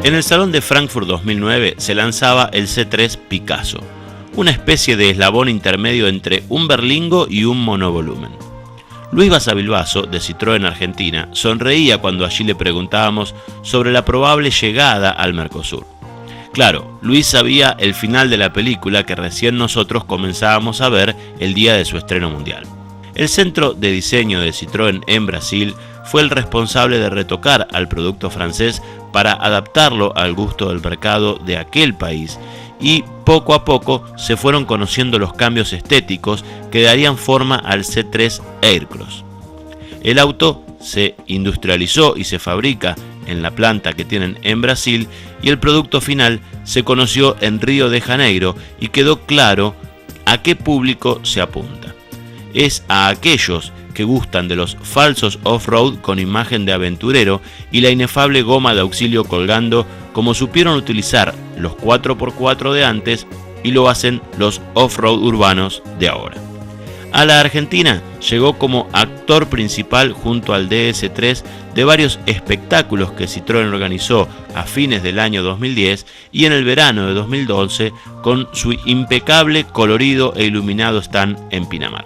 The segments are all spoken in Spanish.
En el Salón de Frankfurt 2009 se lanzaba el C3 Picasso, una especie de eslabón intermedio entre un berlingo y un monovolumen. Luis Basavilbaso, de Citroën Argentina, sonreía cuando allí le preguntábamos sobre la probable llegada al Mercosur. Claro, Luis sabía el final de la película que recién nosotros comenzábamos a ver el día de su estreno mundial. El centro de diseño de Citroën en Brasil fue el responsable de retocar al producto francés para adaptarlo al gusto del mercado de aquel país, y poco a poco se fueron conociendo los cambios estéticos que darían forma al C3 Aircross. El auto se industrializó y se fabrica en la planta que tienen en Brasil, y el producto final se conoció en Río de Janeiro y quedó claro a qué público se apunta. Es a aquellos que gustan de los falsos off-road con imagen de aventurero y la inefable goma de auxilio colgando, como supieron utilizar los 4x4 de antes y lo hacen los off-road urbanos de ahora. A la Argentina llegó como actor principal junto al DS3 de varios espectáculos que Citroën organizó a fines del año 2010 y en el verano de 2011 con su impecable colorido e iluminado stand en Pinamar.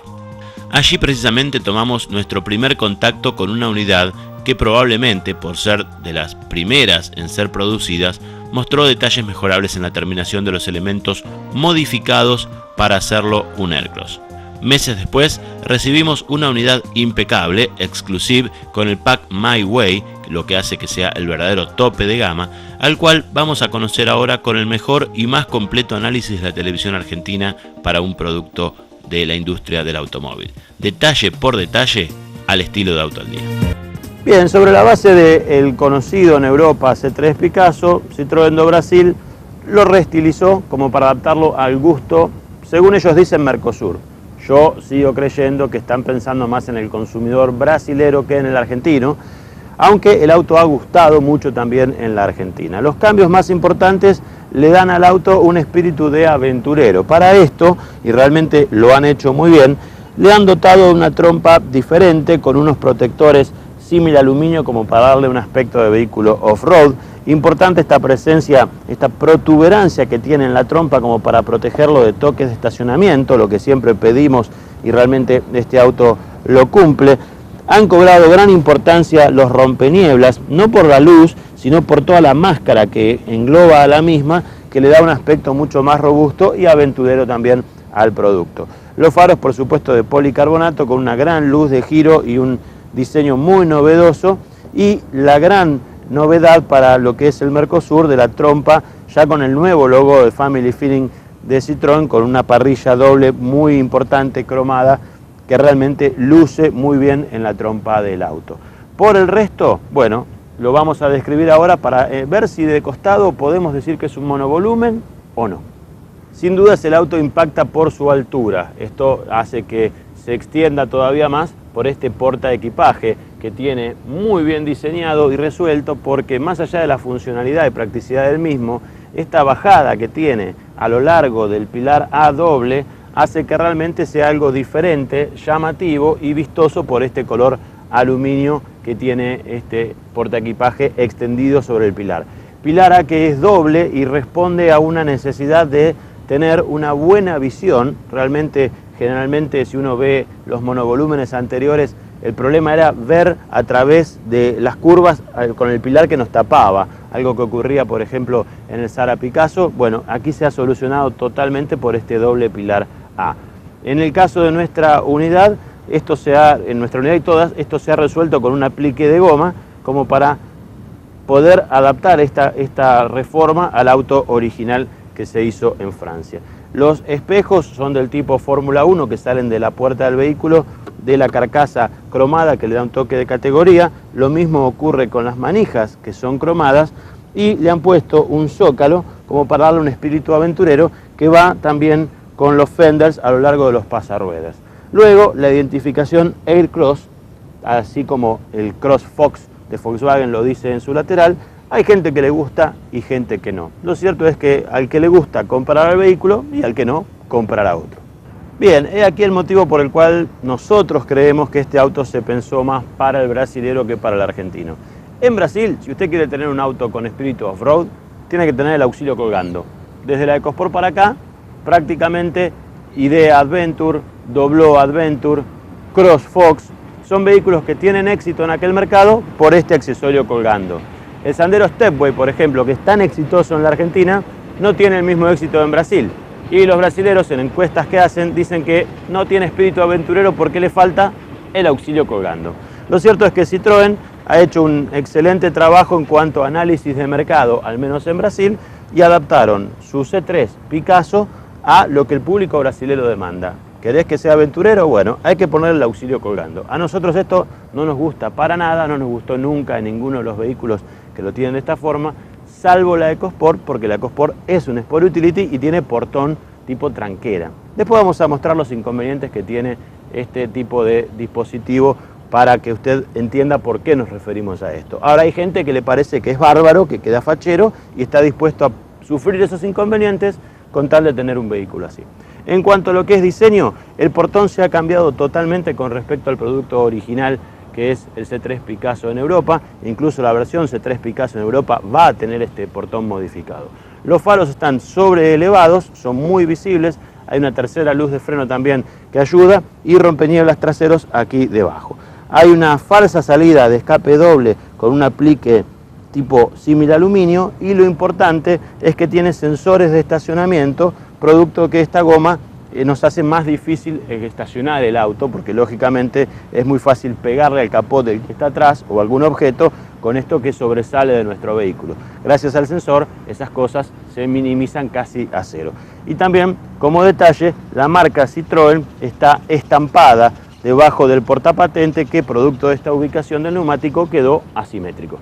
Allí precisamente tomamos nuestro primer contacto con una unidad que probablemente, por ser de las primeras en ser producidas, mostró detalles mejorables en la terminación de los elementos modificados para hacerlo un Aircross. Meses después recibimos una unidad impecable, exclusive, con el pack My Way, lo que hace que sea el verdadero tope de gama, al cual vamos a conocer ahora con el mejor y más completo análisis de la televisión argentina para un producto de la industria del automóvil. Detalle por detalle, al estilo de Auto al Día. Bien, sobre la base del conocido en Europa C3 Picasso, Citroën do Brasil lo reestilizó como para adaptarlo al gusto, según ellos dicen, Mercosur. Yo sigo creyendo que están pensando más en el consumidor brasilero que en el argentino, aunque el auto ha gustado mucho también en la Argentina. Los cambios más importantes le dan al auto un espíritu de aventurero. Para esto, y realmente lo han hecho muy bien, le han dotado de una trompa diferente con unos protectores símil aluminio como para darle un aspecto de vehículo off-road. Importante esta presencia, esta protuberancia que tiene en la trompa como para protegerlo de toques de estacionamiento, lo que siempre pedimos y realmente este auto lo cumple. Han cobrado gran importancia los rompenieblas, no por la luz, sino por toda la máscara que engloba a la misma, que le da un aspecto mucho más robusto y aventurero también al producto. Los faros, por supuesto, de policarbonato con una gran luz de giro y un diseño muy novedoso, y la gran novedad para lo que es el Mercosur de la trompa, ya con el nuevo logo de Family Feeling de Citroën, con una parrilla doble muy importante cromada que realmente luce muy bien en la trompa del auto. Por el resto, bueno, lo vamos a describir ahora para ver si de costado podemos decir que es un monovolumen o no. Sin dudas el auto impacta por su altura. Esto hace que se extienda todavía más por este portaequipaje que tiene muy bien diseñado y resuelto, porque más allá de la funcionalidad y practicidad del mismo, esta bajada que tiene a lo largo del pilar A doble hace que realmente sea algo diferente, llamativo y vistoso por este color aluminio que tiene este portaequipaje extendido sobre el pilar. Pilar A que es doble y responde a una necesidad de tener una buena visión. Realmente, generalmente, si uno ve los monovolúmenes anteriores, el problema era ver a través de las curvas con el pilar que nos tapaba, algo que ocurría, por ejemplo, en el Sara Picasso. Bueno, aquí se ha solucionado totalmente por este doble pilar A. En el caso de nuestra unidad, en nuestra unidad y todas, esto se ha resuelto con un aplique de goma, como para poder adaptar esta reforma al auto original que se hizo en Francia. Los espejos son del tipo Fórmula 1, que salen de la puerta del vehículo, de la carcasa cromada, que le da un toque de categoría. Lo mismo ocurre con las manijas, que son cromadas, y le han puesto un zócalo como para darle un espíritu aventurero, que va también con los fenders a lo largo de los pasarruedas. Luego, la identificación Aircross, así como el Cross Fox de Volkswagen lo dice en su lateral. Hay gente que le gusta y gente que no. Lo cierto es que al que le gusta comprará el vehículo y al que no, comprará otro. Bien, he aquí el motivo por el cual nosotros creemos que este auto se pensó más para el brasilero que para el argentino. En Brasil, si usted quiere tener un auto con espíritu off-road, tiene que tener el auxilio colgando. Desde la EcoSport para acá, prácticamente Idea Adventure, Dobló Adventure, CrossFox, son vehículos que tienen éxito en aquel mercado por este accesorio colgando. El Sandero Stepway, por ejemplo, que es tan exitoso en la Argentina, no tiene el mismo éxito en Brasil. Y los brasileros, en encuestas que hacen, dicen que no tiene espíritu aventurero porque le falta el auxilio colgando. Lo cierto es que Citroën ha hecho un excelente trabajo en cuanto a análisis de mercado, al menos en Brasil, y adaptaron su C3 Picasso a lo que el público brasilero demanda. ¿Querés que sea aventurero? Bueno, hay que poner el auxilio colgando. A nosotros esto no nos gusta para nada, no nos gustó nunca en ninguno de los vehículos que lo tienen de esta forma, salvo la EcoSport, porque la EcoSport es un Sport Utility y tiene portón tipo tranquera. Después vamos a mostrar los inconvenientes que tiene este tipo de dispositivo para que usted entienda por qué nos referimos a esto. Ahora hay gente que le parece que es bárbaro, que queda fachero y está dispuesto a sufrir esos inconvenientes con tal de tener un vehículo así. En cuanto a lo que es diseño, el portón se ha cambiado totalmente con respecto al producto original que es el C3 Picasso en Europa. Incluso la versión C3 Picasso en Europa va a tener este portón modificado. Los faros están sobreelevados, son muy visibles, hay una tercera luz de freno también que ayuda y rompenieblas traseros aquí debajo. Hay una falsa salida de escape doble con un aplique tipo símil aluminio y lo importante es que tiene sensores de estacionamiento, producto que esta goma nos hace más difícil estacionar el auto porque lógicamente es muy fácil pegarle al capó del que está atrás o algún objeto con esto que sobresale de nuestro vehículo. Gracias al sensor esas cosas se minimizan casi a cero. Y también como detalle la marca Citroën está estampada debajo del portapatente que producto de esta ubicación del neumático quedó asimétrico.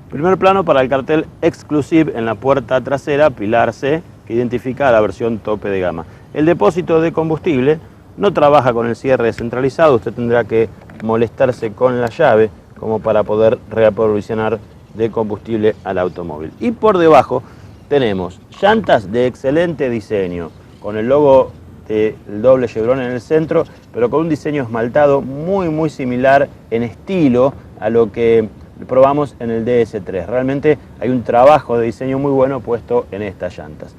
Primer plano para el cartel Exclusive en la puerta trasera, pilar C, que identifica la versión tope de gama. El depósito de combustible no trabaja con el cierre descentralizado, usted tendrá que molestarse con la llave como para poder reaprovisionar de combustible al automóvil. Y por debajo tenemos llantas de excelente diseño, con el logo del doble chevron en el centro, pero con un diseño esmaltado muy similar en estilo a lo que probamos en el DS3. Realmente hay un trabajo de diseño muy bueno puesto en estas llantas.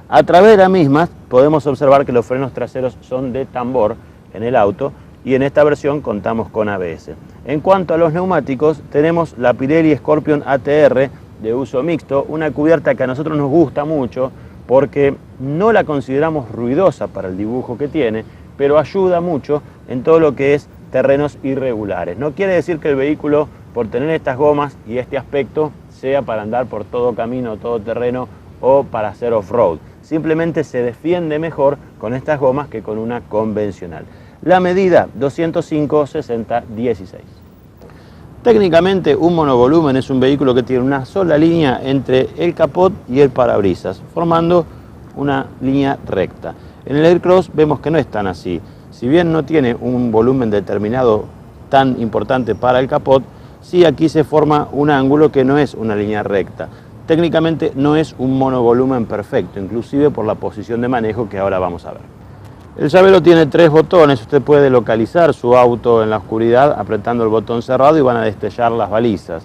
A través de las mismas podemos observar que los frenos traseros son de tambor en el auto y en esta versión contamos con ABS. En cuanto a los neumáticos, tenemos la Pirelli Scorpion ATR de uso mixto, una cubierta que a nosotros nos gusta mucho porque no la consideramos ruidosa para el dibujo que tiene, pero ayuda mucho en todo lo que es terrenos irregulares. No quiere decir que el vehículo, por tener estas gomas y este aspecto, sea para andar por todo camino, todo terreno o para hacer off-road. Simplemente se defiende mejor con estas gomas que con una convencional. La medida 205/60/16. Técnicamente un monovolumen es un vehículo que tiene una sola línea entre el capot y el parabrisas, formando una línea recta. En el Aircross vemos que no es tan así. Si bien no tiene un volumen determinado tan importante para el capot, sí aquí se forma un ángulo que no es una línea recta. Técnicamente no es un monovolumen perfecto, inclusive por la posición de manejo que ahora vamos a ver. El llavero tiene 3 botones, usted puede localizar su auto en la oscuridad apretando el botón cerrado y van a destellar las balizas.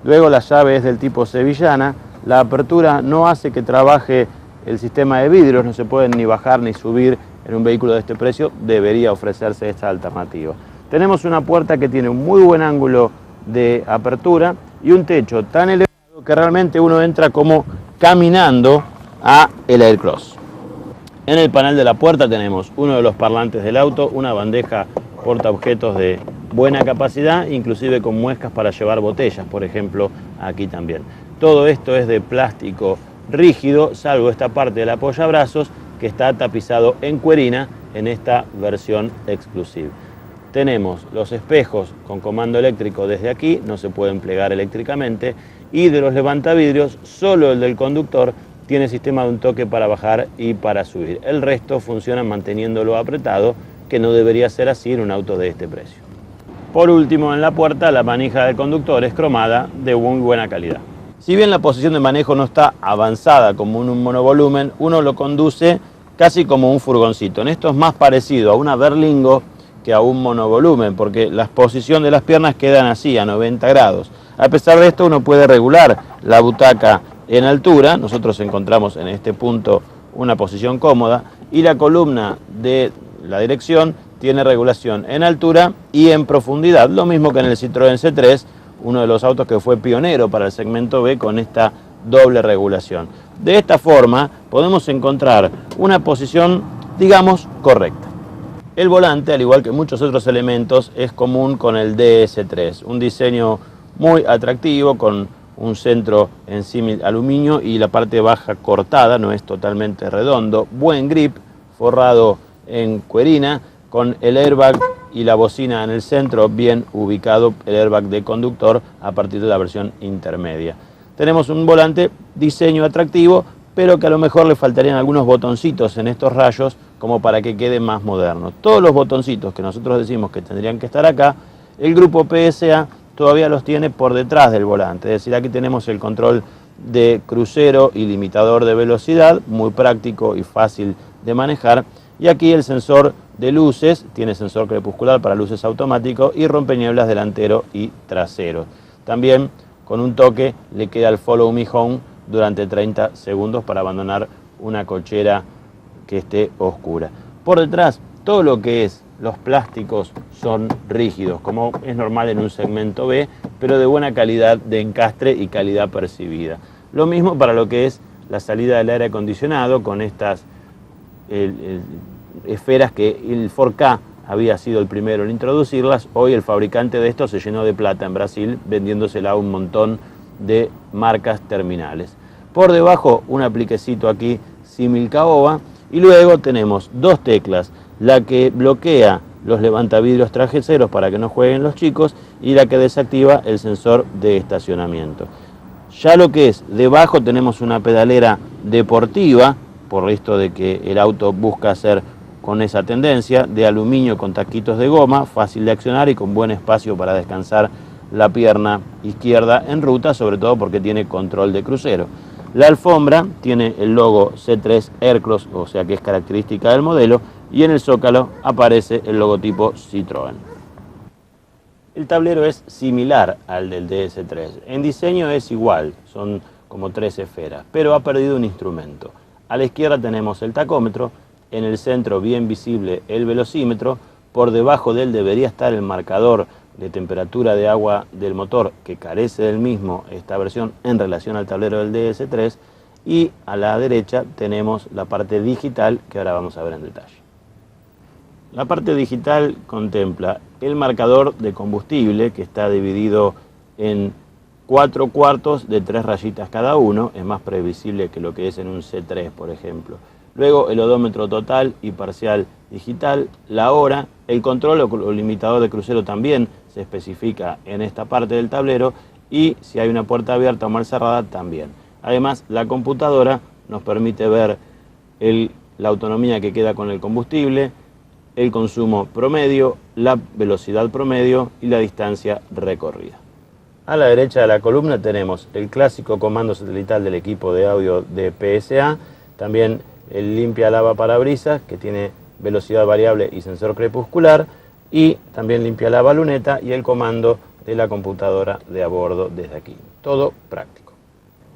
Luego la llave es del tipo sevillana, la apertura no hace que trabaje el sistema de vidrios, no se pueden ni bajar ni subir en un vehículo de este precio, debería ofrecerse esta alternativa. Tenemos una puerta que tiene un muy buen ángulo de apertura y un techo tan elevado que realmente uno entra como caminando a el Aircross. En el panel de la puerta tenemos uno de los parlantes del auto, una bandeja portaobjetos de buena capacidad, inclusive con muescas para llevar botellas, por ejemplo, aquí también. Todo esto es de plástico rígido, salvo esta parte del apoyabrazos que está tapizado en cuerina en esta versión Exclusive. Tenemos los espejos con comando eléctrico desde aquí, no se pueden plegar eléctricamente, y de los levantavidrios, solo el del conductor tiene sistema de un toque para bajar y para subir. El resto funciona manteniéndolo apretado, que no debería ser así en un auto de este precio. Por último, en la puerta, la manija del conductor es cromada de muy buena calidad. Si bien la posición de manejo no está avanzada como en un monovolumen, uno lo conduce casi como un furgoncito. En esto es más parecido a una Berlingo que a un monovolumen, porque la posición de las piernas quedan así, a 90 grados. A pesar de esto, uno puede regular la butaca en altura. Nosotros encontramos en este punto una posición cómoda y la columna de la dirección tiene regulación en altura y en profundidad, lo mismo que en el Citroën C3, uno de los autos que fue pionero para el segmento B con esta doble regulación. De esta forma podemos encontrar una posición, digamos, correcta. El volante, al igual que muchos otros elementos, es común con el DS3, un diseño muy atractivo con un centro en símil aluminio y la parte baja cortada, no es totalmente redondo, buen grip, forrado en cuerina, con el airbag y la bocina en el centro, bien ubicado el airbag de conductor a partir de la versión intermedia. Tenemos un volante diseño atractivo, pero que a lo mejor le faltarían algunos botoncitos en estos rayos como para que quede más moderno. Todos los botoncitos que nosotros decimos que tendrían que estar acá, el grupo PSA todavía los tiene por detrás del volante. Es decir, aquí tenemos el control de crucero y limitador de velocidad, muy práctico y fácil de manejar. Y aquí el sensor de luces, tiene sensor crepuscular para luces automáticos y rompenieblas delantero y trasero. También con un toque le queda el Follow Me Home durante 30 segundos para abandonar una cochera que esté oscura. Por detrás, todo lo que es los plásticos son rígidos, como es normal en un segmento B, pero de buena calidad de encastre y calidad percibida. Lo mismo para lo que es la salida del aire acondicionado, con estas esferas que el 4K había sido el primero en introducirlas. Hoy el fabricante de esto se llenó de plata en Brasil, vendiéndosela a un montón de marcas terminales. Por debajo un apliquecito aquí símil caoba, y luego tenemos dos teclas, la que bloquea los levantavidrios traseros para que no jueguen los chicos y la que desactiva el sensor de estacionamiento. Ya lo que es debajo tenemos una pedalera deportiva, por esto de que el auto busca hacer con esa tendencia, de aluminio con taquitos de goma, fácil de accionar y con buen espacio para descansar la pierna izquierda en ruta, sobre todo porque tiene control de crucero. La alfombra tiene el logo C3 Aircross, o sea que es característica del modelo, y en el zócalo aparece el logotipo Citroën. El tablero es similar al del DS3, en diseño es igual, son como 3 esferas, pero ha perdido un instrumento. A la izquierda tenemos el tacómetro, en el centro bien visible el velocímetro, por debajo de él debería estar el marcador de temperatura de agua del motor, que carece del mismo esta versión en relación al tablero del DS3, y a la derecha tenemos la parte digital que ahora vamos a ver en detalle. La parte digital contempla el marcador de combustible, que está dividido en 4 cuartos de 3 rayitas cada uno, es más previsible que lo que es en un C3, por ejemplo. Luego el odómetro total y parcial digital, la hora, el control o limitador de crucero también se especifica en esta parte del tablero, y si hay una puerta abierta o mal cerrada también. Además, la computadora nos permite ver la autonomía que queda con el combustible, el consumo promedio, la velocidad promedio y la distancia recorrida. A la derecha de la columna tenemos el clásico comando satelital del equipo de audio de PSA, también el limpia lava parabrisas, que tiene velocidad variable y sensor crepuscular, y también limpia lava luneta y el comando de la computadora de a bordo desde aquí. Todo práctico.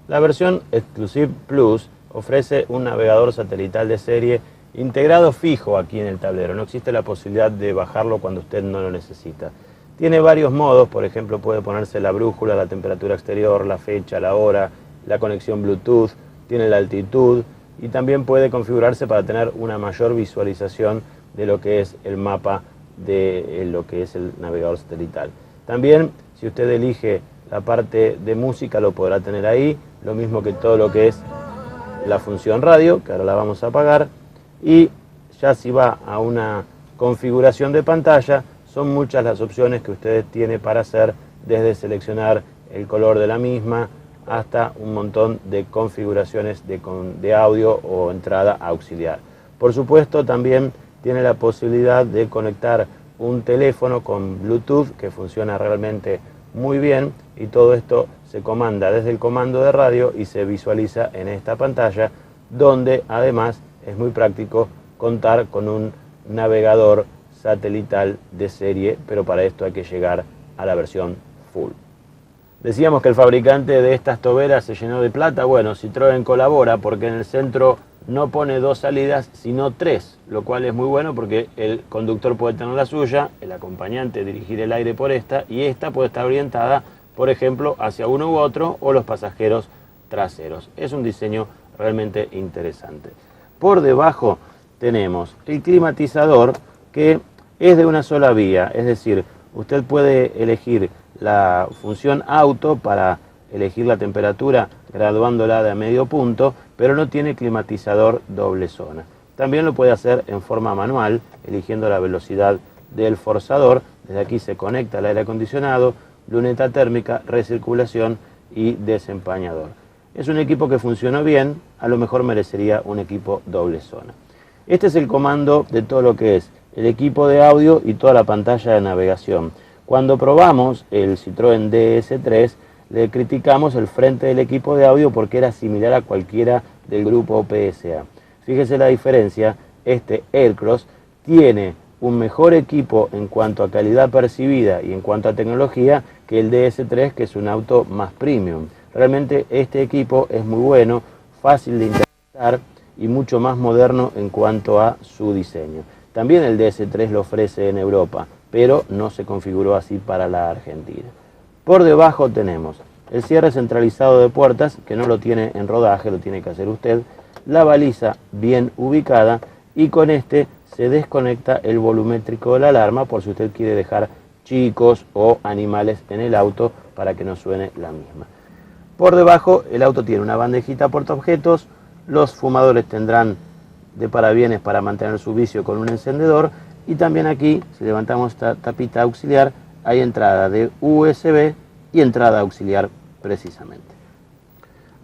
La versión Exclusive Plus ofrece un navegador satelital de serie integrado fijo aquí en el tablero. No existe la posibilidad de bajarlo cuando usted no lo necesita. Tiene varios modos, por ejemplo puede ponerse la brújula, la temperatura exterior, la fecha, la hora, la conexión Bluetooth, tiene la altitud, y también puede configurarse para tener una mayor visualización de lo que es el mapa de lo que es el navegador satelital. También, si usted elige la parte de música, lo podrá tener ahí, lo mismo que todo lo que es la función radio, que ahora la vamos a apagar, y ya si va a una configuración de pantalla, son muchas las opciones que usted tiene para hacer, desde seleccionar el color de la misma, hasta un montón de configuraciones de audio o entrada auxiliar. Por supuesto, también tiene la posibilidad de conectar un teléfono con Bluetooth, que funciona realmente muy bien, y todo esto se comanda desde el comando de radio y se visualiza en esta pantalla, donde además es muy práctico contar con un navegador satelital de serie, pero para esto hay que llegar a la versión full. Decíamos que el fabricante de estas toberas se llenó de plata. Bueno, Citroën colabora porque en el centro no pone 2 salidas, sino 3, lo cual es muy bueno porque el conductor puede tener la suya, el acompañante dirigir el aire por esta, y esta puede estar orientada, por ejemplo, hacia uno u otro o los pasajeros traseros. Es un diseño realmente interesante. Por debajo tenemos el climatizador, que es de una sola vía, es decir, usted puede elegir la función auto para elegir la temperatura graduándola de a medio punto, pero no tiene climatizador doble zona. También lo puede hacer en forma manual, eligiendo la velocidad del forzador. Desde aquí se conecta el aire acondicionado, luneta térmica, recirculación y desempañador. Es un equipo que funcionó bien, a lo mejor merecería un equipo doble zona. Este es el comando de todo lo que es el equipo de audio y toda la pantalla de navegación. Cuando probamos el Citroën DS3, le criticamos el frente del equipo de audio porque era similar a cualquiera del grupo PSA. Fíjese la diferencia, este Aircross tiene un mejor equipo en cuanto a calidad percibida y en cuanto a tecnología que el DS3, que es un auto más premium. Realmente este equipo es muy bueno, fácil de interpretar y mucho más moderno en cuanto a su diseño. También el DS3 lo ofrece en Europa, pero no se configuró así para la Argentina. Por debajo tenemos el cierre centralizado de puertas, que no lo tiene en rodaje, lo tiene que hacer usted, la baliza bien ubicada, y con este se desconecta el volumétrico de la alarma por si usted quiere dejar chicos o animales en el auto para que no suene la misma. Por debajo el auto tiene una bandejita portaobjetos, los fumadores tendrán de parabienes para mantener su vicio con un encendedor, y también aquí, si levantamos esta tapita auxiliar, hay entrada de USB y entrada auxiliar precisamente.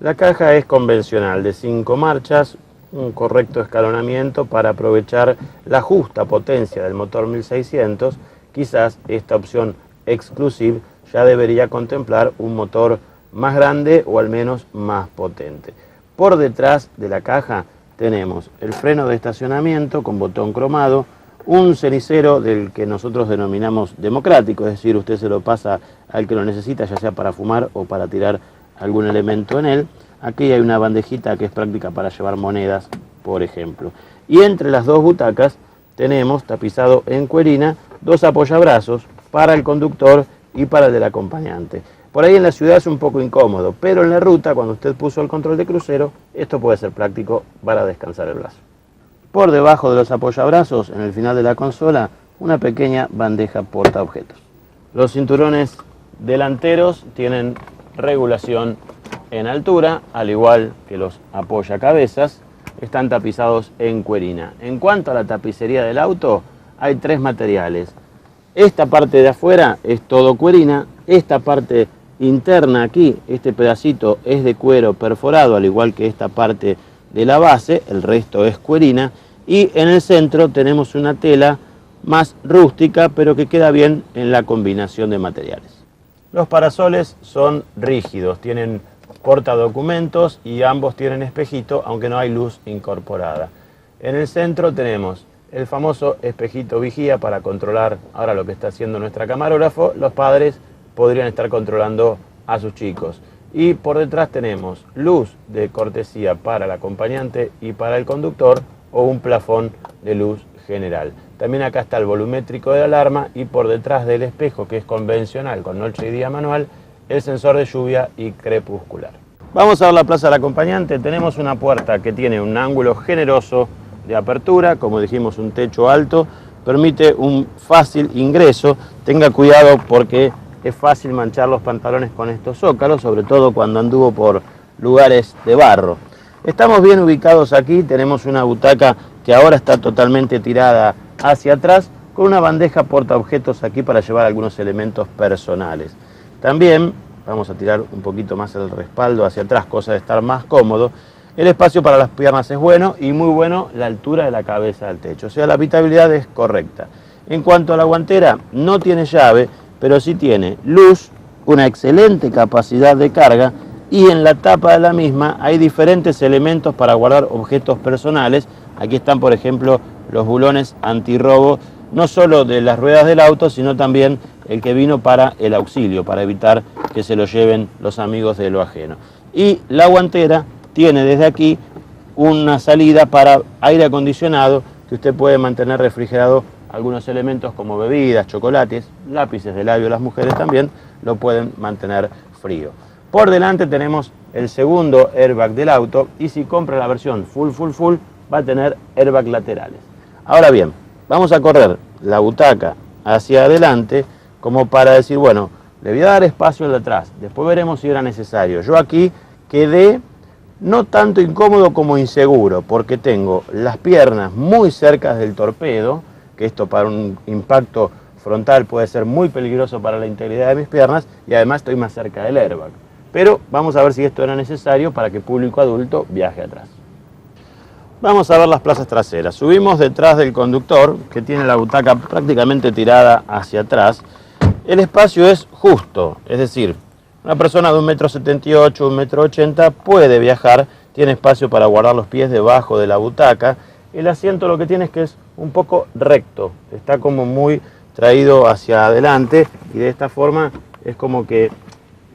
La caja es convencional de 5 marchas, un correcto escalonamiento para aprovechar la justa potencia del motor 1600. Quizás esta opción Exclusive ya debería contemplar un motor más grande o al menos más potente. Por detrás de la caja tenemos el freno de estacionamiento con botón cromado, un cenicero del que nosotros denominamos democrático, es decir, usted se lo pasa al que lo necesita, ya sea para fumar o para tirar algún elemento en él. Aquí hay una bandejita que es práctica para llevar monedas, por ejemplo. Y entre las dos butacas tenemos, tapizado en cuerina, 2 apoyabrazos para el conductor y para el del acompañante. Por ahí en la ciudad es un poco incómodo, pero en la ruta, cuando usted puso el control de crucero, esto puede ser práctico para descansar el brazo. Por debajo de los apoyabrazos, en el final de la consola, una pequeña bandeja portaobjetos. Los cinturones delanteros tienen regulación en altura, al igual que los apoyacabezas, están tapizados en cuerina. En cuanto a la tapicería del auto, hay 3 materiales. Esta parte de afuera es todo cuerina, esta parte interna aquí, este pedacito es de cuero perforado, al igual que esta parte de la base, el resto es cuerina, y en el centro tenemos una tela más rústica, pero que queda bien en la combinación de materiales. Los parasoles son rígidos, tienen portadocumentos y ambos tienen espejito, aunque no hay luz incorporada. En el centro tenemos el famoso espejito vigía para controlar ahora lo que está haciendo nuestra camarógrafo. Los padres podrían estar controlando a sus chicos. Y por detrás tenemos luz de cortesía para el acompañante y para el conductor, o un plafón de luz general. También acá está el volumétrico de la alarma, y por detrás del espejo, que es convencional con noche y día manual, el sensor de lluvia y crepuscular. Vamos a ver la plaza del acompañante. Tenemos una puerta que tiene un ángulo generoso de apertura, como dijimos, un techo alto, permite un fácil ingreso. Tenga cuidado porque es fácil manchar los pantalones con estos zócalos, sobre todo cuando anduvo por lugares de barro. Estamos bien ubicados aquí, tenemos una butaca que ahora está totalmente tirada hacia atrás, con una bandeja portaobjetos aquí para llevar algunos elementos personales. También vamos a tirar un poquito más el respaldo hacia atrás, cosa de estar más cómodo. El espacio para las piernas es bueno, y muy bueno la altura de la cabeza del techo, o sea, la habitabilidad es correcta. En cuanto a la guantera, no tiene llave, pero sí tiene luz, una excelente capacidad de carga, y en la tapa de la misma hay diferentes elementos para guardar objetos personales. Aquí están, por ejemplo, los bulones antirrobo, no solo de las ruedas del auto, sino también el que vino para el auxilio, para evitar que se lo lleven los amigos de lo ajeno. Y la guantera tiene desde aquí una salida para aire acondicionado, que usted puede mantener refrigerado algunos elementos como bebidas, chocolates, lápices de labio, las mujeres también lo pueden mantener frío. Por delante tenemos el segundo airbag del auto y si compra la versión full va a tener airbag laterales. Ahora bien, vamos a correr la butaca hacia adelante como para decir, bueno, le voy a dar espacio al de atrás, después veremos si era necesario. Yo aquí quedé no tanto incómodo como inseguro, porque tengo las piernas muy cerca del torpedo, que esto para un impacto frontal puede ser muy peligroso para la integridad de mis piernas, y además estoy más cerca del airbag. Pero vamos a ver si esto era necesario para que público adulto viaje atrás. Vamos a ver las plazas traseras. Subimos detrás del conductor, que tiene la butaca prácticamente tirada hacia atrás. El espacio es justo, es decir, una persona de 1,78 m, 1,80 m puede viajar, tiene espacio para guardar los pies debajo de la butaca. El asiento lo que tiene es que es un poco recto, está como muy traído hacia adelante y de esta forma es como que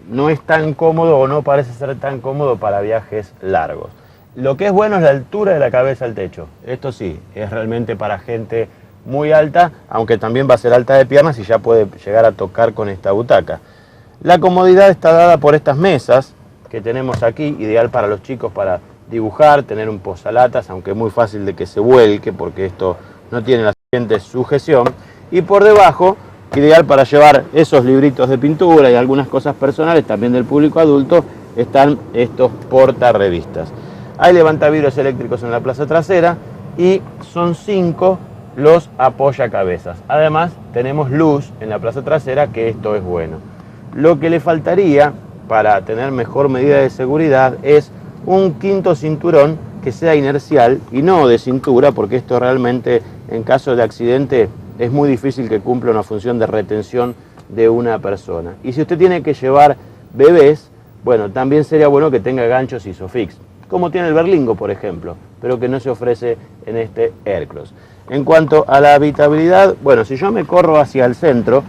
no es tan cómodo o no parece ser tan cómodo para viajes largos. Lo que es bueno es la altura de la cabeza al techo. Esto sí, es realmente para gente muy alta, aunque también va a ser alta de piernas y ya puede llegar a tocar con esta butaca. La comodidad está dada por estas mesas que tenemos aquí, ideal para los chicos para dibujar, tener un posalatas, aunque es muy fácil de que se vuelque porque esto no tiene la suficiente sujeción. Y por debajo, ideal para llevar esos libritos de pintura y algunas cosas personales también del público adulto, están estos portarrevistas. Hay levantavidrios eléctricos en la plaza trasera y son 5 los apoyacabezas. Además tenemos luz en la plaza trasera, que esto es bueno. Lo que le faltaría para tener mejor medida de seguridad es un quinto cinturón que sea inercial y no de cintura, porque esto realmente en caso de accidente es muy difícil que cumpla una función de retención de una persona. Y si usted tiene que llevar bebés, bueno, también sería bueno que tenga ganchos Isofix, como tiene el Berlingo, por ejemplo, pero que no se ofrece en este Aircross. En cuanto a la habitabilidad, bueno, si yo me corro hacia el centro,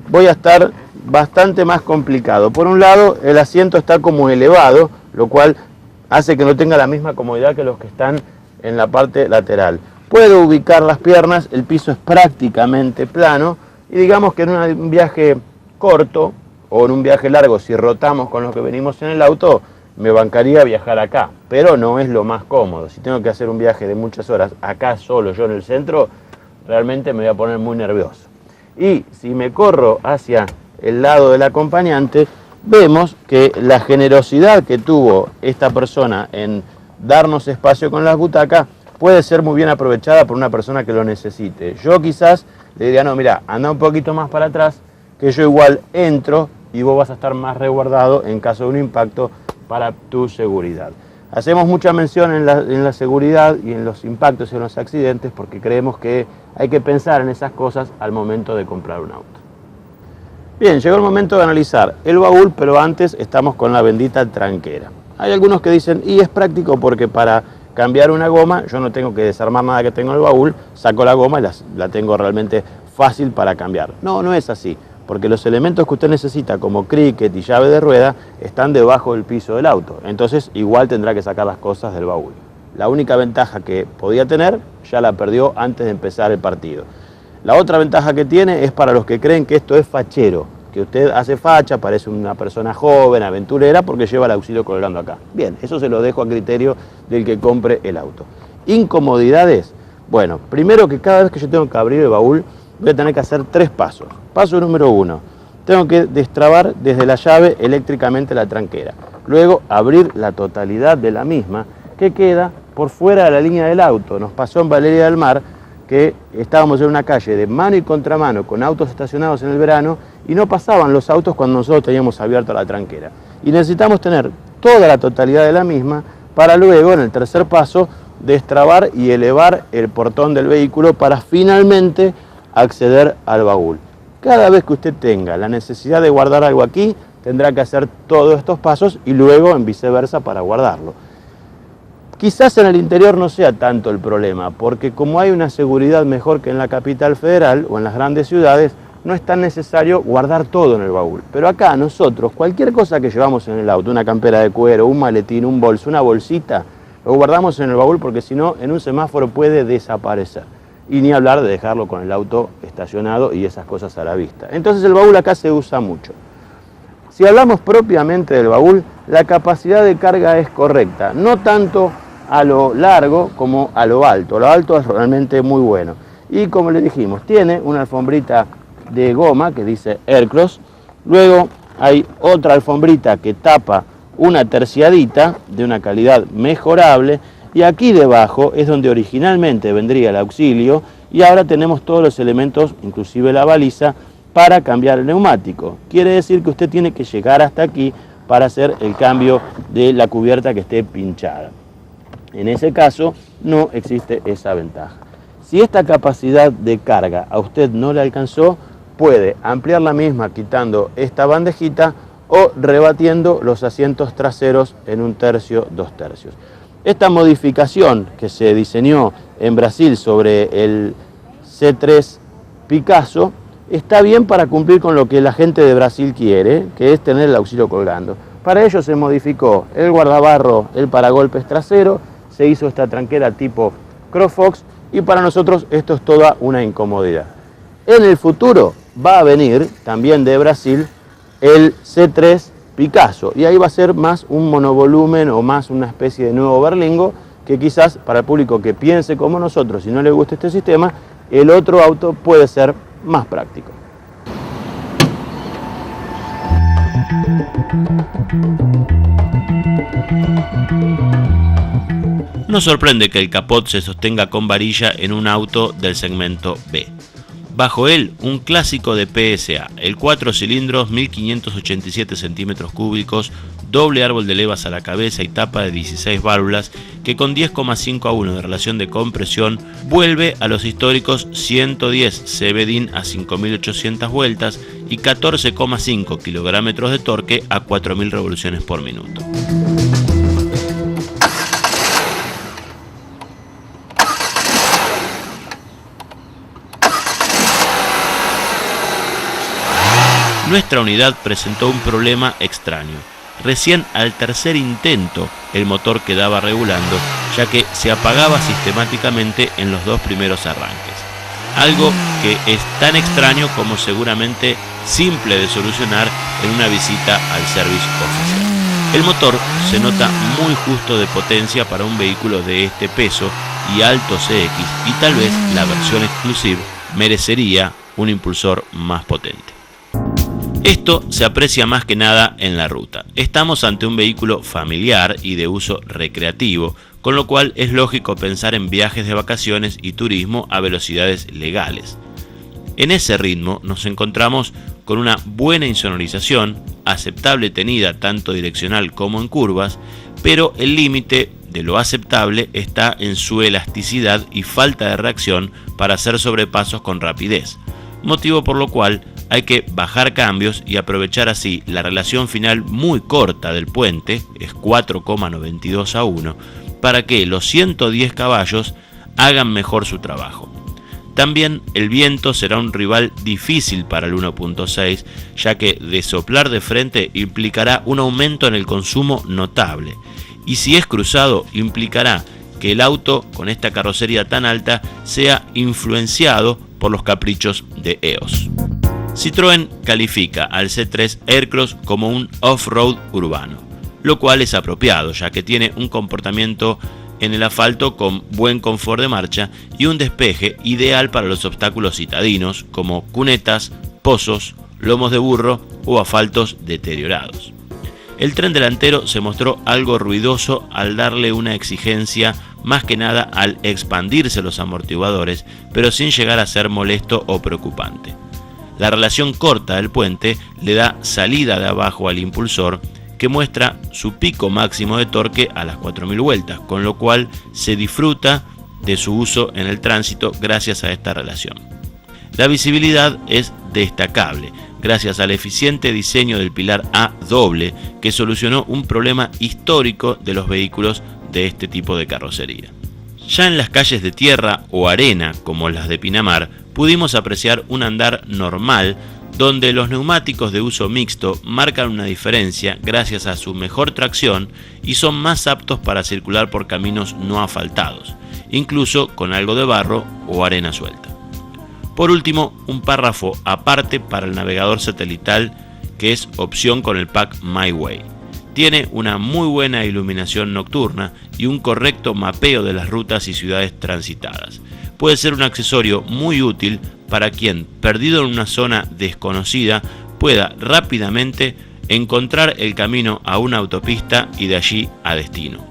voy a estar bastante más complicado. Por un lado, el asiento está como elevado, lo cual hace que no tenga la misma comodidad que los que están en la parte lateral. Puedo ubicar las piernas, el piso es prácticamente plano, y digamos que en un viaje corto o en un viaje largo, si rotamos con lo que venimos en el auto, me bancaría viajar acá, pero no es lo más cómodo. Si tengo que hacer un viaje de muchas horas acá solo yo en el centro, realmente me voy a poner muy nervioso. Y si me corro hacia el lado del acompañante, vemos que la generosidad que tuvo esta persona en darnos espacio con las butacas puede ser muy bien aprovechada por una persona que lo necesite. Yo quizás le diría, no, mira, anda un poquito más para atrás, que yo igual entro y vos vas a estar más resguardado en caso de un impacto para tu seguridad. Hacemos mucha mención en la seguridad y en los impactos y en los accidentes porque creemos que hay que pensar en esas cosas al momento de comprar un auto. Bien, llegó el momento de analizar el baúl, pero antes estamos con la bendita tranquera. Hay algunos que dicen, y es práctico porque para cambiar una goma yo no tengo que desarmar nada que tengo en el baúl, saco la goma y la tengo realmente fácil para cambiar. No, no es así. Porque los elementos que usted necesita, como cricket y llave de rueda, están debajo del piso del auto. Entonces, igual tendrá que sacar las cosas del baúl. La única ventaja que podía tener, ya la perdió antes de empezar el partido. La otra ventaja que tiene es para los que creen que esto es fachero, que usted hace facha, parece una persona joven, aventurera, porque lleva el auxilio colgando acá. Bien, eso se lo dejo a criterio del que compre el auto. Incomodidades. Bueno, primero que cada vez que yo tengo que abrir el baúl, voy a tener que hacer 3 pasos. Paso número 1, tengo que destrabar desde la llave eléctricamente la tranquera. Luego abrir la totalidad de la misma, que queda por fuera de la línea del auto. Nos pasó en Valeria del Mar que estábamos en una calle de mano y contramano con autos estacionados en el verano y no pasaban los autos cuando nosotros teníamos abierta la tranquera. Y necesitamos tener toda la totalidad de la misma para luego, en el tercer paso, destrabar y elevar el portón del vehículo para finalmente acceder al baúl. Cada vez que usted tenga la necesidad de guardar algo aquí, tendrá que hacer todos estos pasos y luego en viceversa para guardarlo. Quizás en el interior no sea tanto el problema, porque como hay una seguridad mejor que en la capital federal o en las grandes ciudades, no es tan necesario guardar todo en el baúl. Pero acá nosotros, cualquier cosa que llevamos en el auto, una campera de cuero, un maletín, un bolso, una bolsita, lo guardamos en el baúl porque si no, en un semáforo puede desaparecer. Y ni hablar de dejarlo con el auto estacionado y esas cosas a la vista. Entonces el baúl acá se usa mucho. Si hablamos propiamente del baúl, la capacidad de carga es correcta, no tanto a lo largo como a lo alto. Lo alto es realmente muy bueno. Y como le dijimos, tiene una alfombrita de goma que dice Aircross. Luego hay otra alfombrita que tapa una terciadita de una calidad mejorable. Y aquí debajo es donde originalmente vendría el auxilio. Y ahora tenemos todos los elementos, inclusive la baliza, para cambiar el neumático. Quiere decir que usted tiene que llegar hasta aquí para hacer el cambio de la cubierta que esté pinchada. En ese caso no existe esa ventaja. Si esta capacidad de carga a usted no le alcanzó, puede ampliar la misma quitando esta bandejita o rebatiendo los asientos traseros en 1/3, 2/3. Esta modificación que se diseñó en Brasil sobre el C3 Picasso está bien para cumplir con lo que la gente de Brasil quiere, que es tener el auxilio colgando. Para ello se modificó el guardabarro, el paragolpes trasero, se hizo esta tranquera tipo Crofox y para nosotros esto es toda una incomodidad. En el futuro va a venir también de Brasil el C3 Picasso y ahí va a ser más un monovolumen o más una especie de nuevo berlingo que quizás para el público que piense como nosotros, si no le gusta este sistema, el otro auto puede ser más práctico. No sorprende que el capot se sostenga con varilla en un auto del segmento B. Bajo él, un clásico de PSA, el 4 cilindros, 1587 centímetros cúbicos, doble árbol de levas a la cabeza y tapa de 16 válvulas, que con 10,5:1 de relación de compresión vuelve a los históricos 110 CB-DIN a 5.800 vueltas y 14,5 kilogramos de torque a 4.000 revoluciones por minuto. Nuestra unidad presentó un problema extraño. Recién al tercer intento el motor quedaba regulando, ya que se apagaba sistemáticamente en los 2 primeros arranques. Algo que es tan extraño como seguramente simple de solucionar en una visita al service officer. El motor se nota muy justo de potencia para un vehículo de este peso y alto CX, y tal vez la versión exclusive merecería un impulsor más potente. Esto se aprecia más que nada en la ruta. Estamos ante un vehículo familiar y de uso recreativo, con lo cual es lógico pensar en viajes de vacaciones y turismo a velocidades legales. En ese ritmo nos encontramos con una buena insonorización, aceptable tenida tanto direccional como en curvas, pero el límite de lo aceptable está en su elasticidad y falta de reacción para hacer sobrepasos con rapidez, motivo por lo cual hay que bajar cambios y aprovechar así la relación final muy corta del puente, es 4,92:1, para que los 110 caballos hagan mejor su trabajo. También el viento será un rival difícil para el 1.6, ya que de soplar de frente implicará un aumento en el consumo notable, y si es cruzado implicará que el auto con esta carrocería tan alta sea influenciado por los caprichos de EOS. Citroën califica al C3 Aircross como un off-road urbano, lo cual es apropiado ya que tiene un comportamiento en el asfalto con buen confort de marcha y un despeje ideal para los obstáculos citadinos como cunetas, pozos, lomos de burro o asfaltos deteriorados. El tren delantero se mostró algo ruidoso al darle una exigencia más que nada al expandirse los amortiguadores, pero sin llegar a ser molesto o preocupante. La relación corta del puente le da salida de abajo al impulsor, que muestra su pico máximo de torque a las 4.000 vueltas, con lo cual se disfruta de su uso en el tránsito gracias a esta relación. La visibilidad es destacable, gracias al eficiente diseño del pilar A doble, que solucionó un problema histórico de los vehículos de este tipo de carrocería. Ya en las calles de tierra o arena, como las de Pinamar, pudimos apreciar un andar normal donde los neumáticos de uso mixto marcan una diferencia gracias a su mejor tracción y son más aptos para circular por caminos no asfaltados, incluso con algo de barro o arena suelta. Por último, un párrafo aparte para el navegador satelital que es opción con el pack MyWay. Tiene una muy buena iluminación nocturna y un correcto mapeo de las rutas y ciudades transitadas. Puede ser un accesorio muy útil para quien, perdido en una zona desconocida, pueda rápidamente encontrar el camino a una autopista y de allí a destino.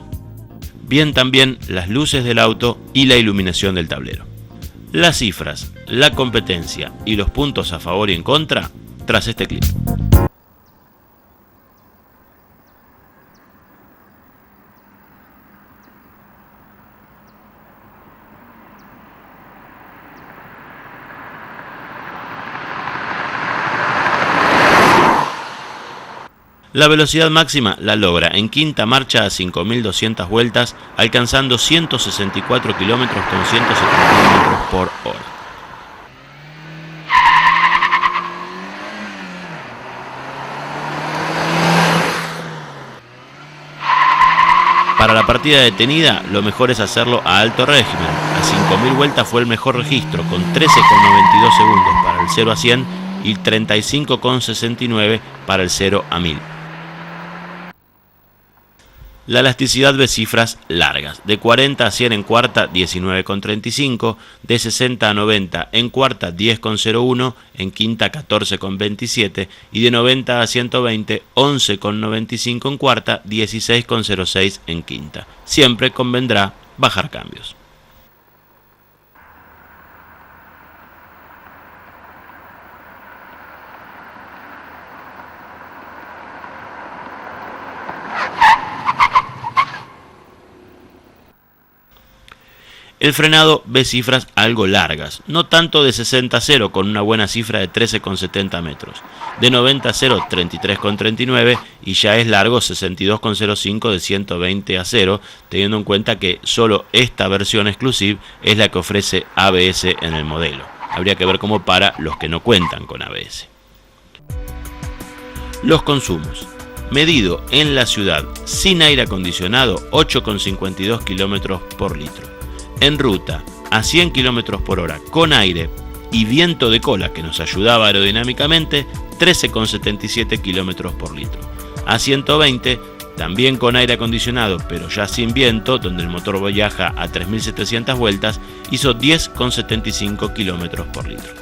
Bien también las luces del auto y la iluminación del tablero. Las cifras, la competencia y los puntos a favor y en contra tras este clip. La velocidad máxima la logra en quinta marcha a 5.200 vueltas, alcanzando 164 km con 170 km por hora. Para la partida detenida, lo mejor es hacerlo a alto régimen. A 5.000 vueltas fue el mejor registro, con 13,92 segundos para el 0 a 100 y 35,69 para el 0 a 1000. La elasticidad ve cifras largas, de 40 a 100 en cuarta 19,35, de 60 a 90 en cuarta 10,01, en quinta 14,27 y de 90 a 120 11,95 en cuarta, 16,06 en quinta. Siempre convendrá bajar cambios. El frenado ve cifras algo largas, no tanto de 60 a 0 con una buena cifra de 13,70 metros, de 90 a 0 33,39 y ya es largo 62,05 de 120 a 0, teniendo en cuenta que solo esta versión exclusiva es la que ofrece ABS en el modelo. Habría que ver cómo para los que no cuentan con ABS. Los consumos. Medido en la ciudad sin aire acondicionado 8,52 km por litro. En ruta a 100 km por hora con aire y viento de cola que nos ayudaba aerodinámicamente 13,77 km por litro. A 120, también con aire acondicionado pero ya sin viento, donde el motor viaja a 3.700 vueltas, hizo 10,75 km por litro.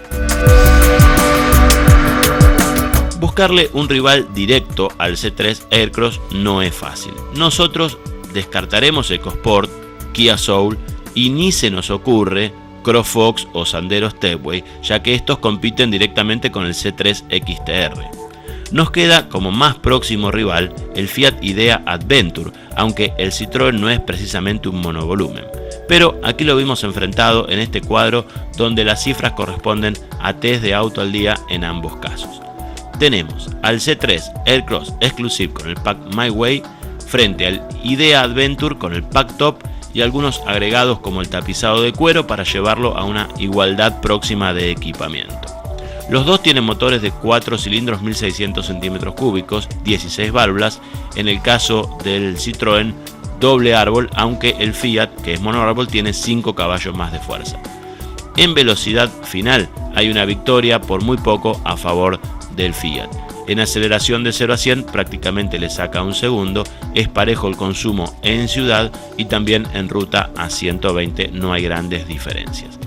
Buscarle un rival directo al C3 Aircross no es fácil. Nosotros descartaremos EcoSport, Kia Soul y ni se nos ocurre CrossFox o Sandero Stepway, ya que estos compiten directamente con el C3 XTR. Nos queda como más próximo rival el Fiat Idea Adventure, aunque el Citroën no es precisamente un monovolumen. Pero aquí lo vimos enfrentado en este cuadro donde las cifras corresponden a test de auto al día en ambos casos. Tenemos al C3 Aircross Exclusive con el pack MyWay frente al Idea Adventure con el pack Top y algunos agregados como el tapizado de cuero para llevarlo a una igualdad próxima de equipamiento. Los dos tienen motores de 4 cilindros 1600 centímetros cúbicos, 16 válvulas, en el caso del Citroën doble árbol, aunque el Fiat, que es monoárbol, tiene 5 caballos más de fuerza. En velocidad final hay una victoria por muy poco a favor del Fiat. En aceleración de 0 a 100 prácticamente le saca un segundo, es parejo el consumo en ciudad y también en ruta a 120 no hay grandes diferencias.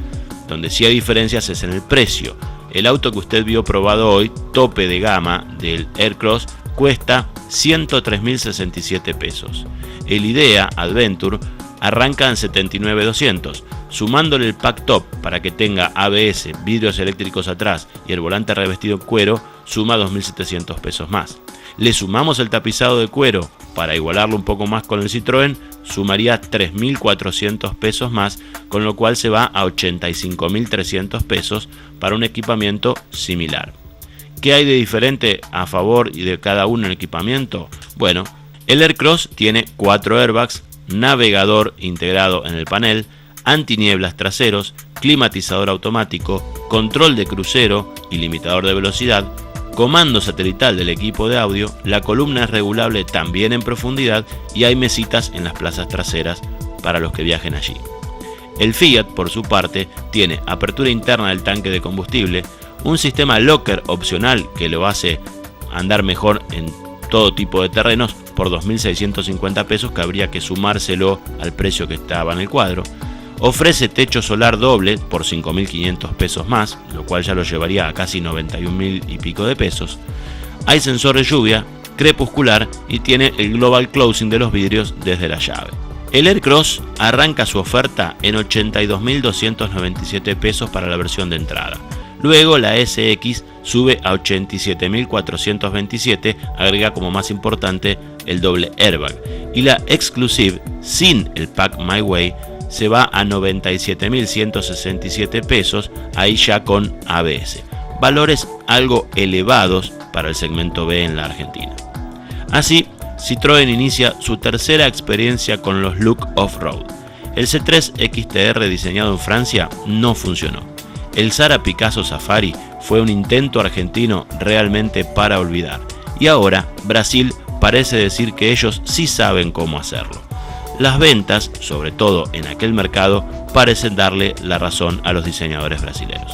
Donde sí hay diferencias es en el precio. El auto que usted vio probado hoy, tope de gama del Aircross, cuesta 103.067 pesos. El Idea Adventure arranca en 79.200. Sumándole el pack Top para que tenga ABS, vidrios eléctricos atrás y el volante revestido en cuero, suma 2.700 pesos más. Le sumamos el tapizado de cuero para igualarlo un poco más con el Citroën, sumaría 3.400 pesos más, con lo cual se va a 85.300 pesos para un equipamiento similar. ¿Qué hay de diferente a favor y de cada uno en el equipamiento? Bueno, el Aircross tiene 4 airbags, navegador integrado en el panel, antinieblas traseros, climatizador automático, control de crucero y limitador de velocidad, comando satelital del equipo de audio, la columna es regulable también en profundidad y hay mesitas en las plazas traseras para los que viajen allí. El Fiat, por su parte, tiene apertura interna del tanque de combustible, un sistema locker opcional que lo hace andar mejor en todo tipo de terrenos por 2.650 pesos, que habría que sumárselo al precio que estaba en el cuadro. Ofrece techo solar doble por 5.500 pesos más, lo cual ya lo llevaría a casi 91.000 y pico de pesos. Hay sensor de lluvia, crepuscular y tiene el global closing de los vidrios desde la llave. El Aircross arranca su oferta en 82.297 pesos para la versión de entrada. Luego la SX sube a 87.427, agrega como más importante el doble airbag. Y la Exclusive, sin el pack My Way, se va a 97.167 pesos, ahí ya con ABS. Valores algo elevados para el segmento B en la Argentina. Así, Citroën inicia su tercera experiencia con los Look Off-Road. El C3 XTR diseñado en Francia no funcionó. El Sara Picasso Safari fue un intento argentino realmente para olvidar. Y ahora Brasil parece decir que ellos sí saben cómo hacerlo. Las ventas, sobre todo en aquel mercado, parecen darle la razón a los diseñadores brasileños.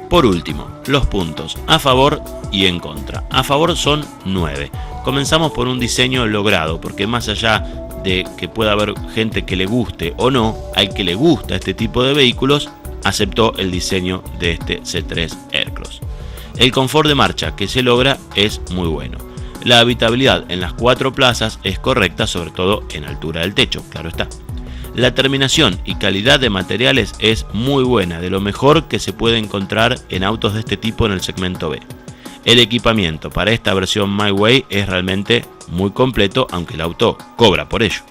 Por último, los puntos a favor y en contra. A favor son 9. Comenzamos por un diseño logrado, porque más allá de que pueda haber gente que le guste o no, al que le gusta este tipo de vehículos, aceptó el diseño de este C3 Aircross. El confort de marcha que se logra es muy bueno. La habitabilidad en las 4 plazas es correcta, sobre todo en altura del techo, claro está. La terminación y calidad de materiales es muy buena, de lo mejor que se puede encontrar en autos de este tipo en el segmento B. El equipamiento para esta versión My Way es realmente muy completo, aunque el auto cobra por ello.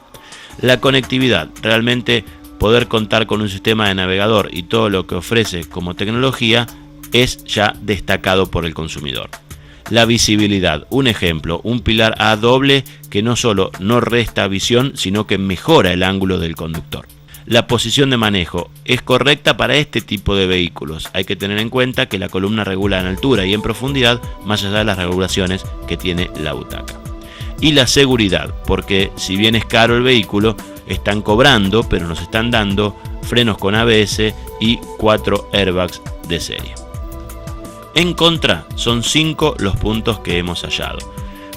La conectividad, realmente poder contar con un sistema de navegador y todo lo que ofrece como tecnología es ya destacado por el consumidor. La visibilidad, un ejemplo, un pilar A doble que no solo no resta visión, sino que mejora el ángulo del conductor. La posición de manejo es correcta para este tipo de vehículos. Hay que tener en cuenta que la columna regula en altura y en profundidad, más allá de las regulaciones que tiene la butaca. Y la seguridad, porque si bien es caro el vehículo, están cobrando, pero nos están dando frenos con ABS y 4 airbags de serie. En contra, son 5 los puntos que hemos hallado.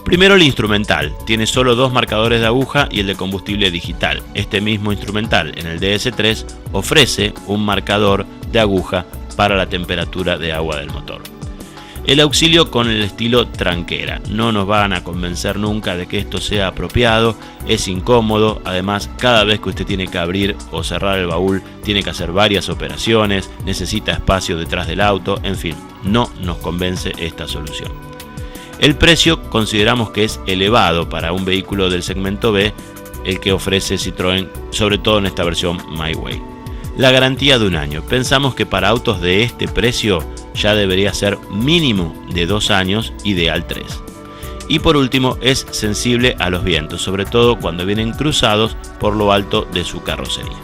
Primero, el instrumental. Tiene solo 2 marcadores de aguja y el de combustible digital. Este mismo instrumental en el DS3 ofrece un marcador de aguja para la temperatura de agua del motor. El auxilio con el estilo tranquera. No nos van a convencer nunca de que esto sea apropiado, es incómodo, además cada vez que usted tiene que abrir o cerrar el baúl tiene que hacer varias operaciones, necesita espacio detrás del auto, en fin, no nos convence esta solución. El precio consideramos que es elevado para un vehículo del segmento B, el que ofrece Citroën, sobre todo en esta versión My Way. La garantía de un año. Pensamos que para autos de este precio ya debería ser mínimo de 2 años, ideal 3. Y por último, es sensible a los vientos, sobre todo cuando vienen cruzados por lo alto de su carrocería.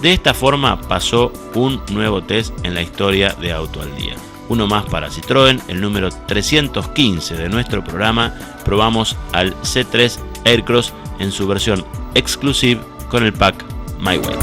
De esta forma pasó un nuevo test en la historia de Auto al Día. Uno más para Citroën, el número 315 de nuestro programa. Probamos al C3 Aircross en su versión Exclusive con el pack My Way.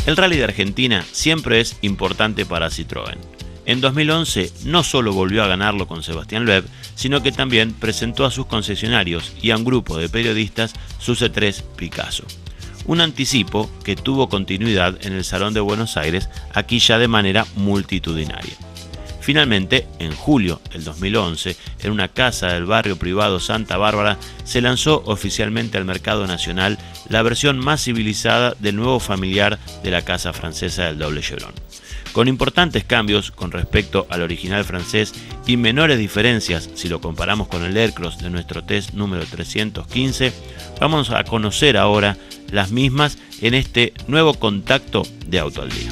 El Rally de Argentina siempre es importante para Citroën. En 2011 no solo volvió a ganarlo con Sebastián Loeb, sino que también presentó a sus concesionarios y a un grupo de periodistas su C3 Picasso. Un anticipo que tuvo continuidad en el Salón de Buenos Aires, aquí ya de manera multitudinaria. Finalmente, en julio del 2011, en una casa del barrio privado Santa Bárbara, se lanzó oficialmente al mercado nacional la versión más civilizada del nuevo familiar de la casa francesa del doble chevron. Con importantes cambios con respecto al original francés y menores diferencias si lo comparamos con el Aircross de nuestro test número 315, vamos a conocer ahora las mismas en este nuevo contacto de Auto al Día.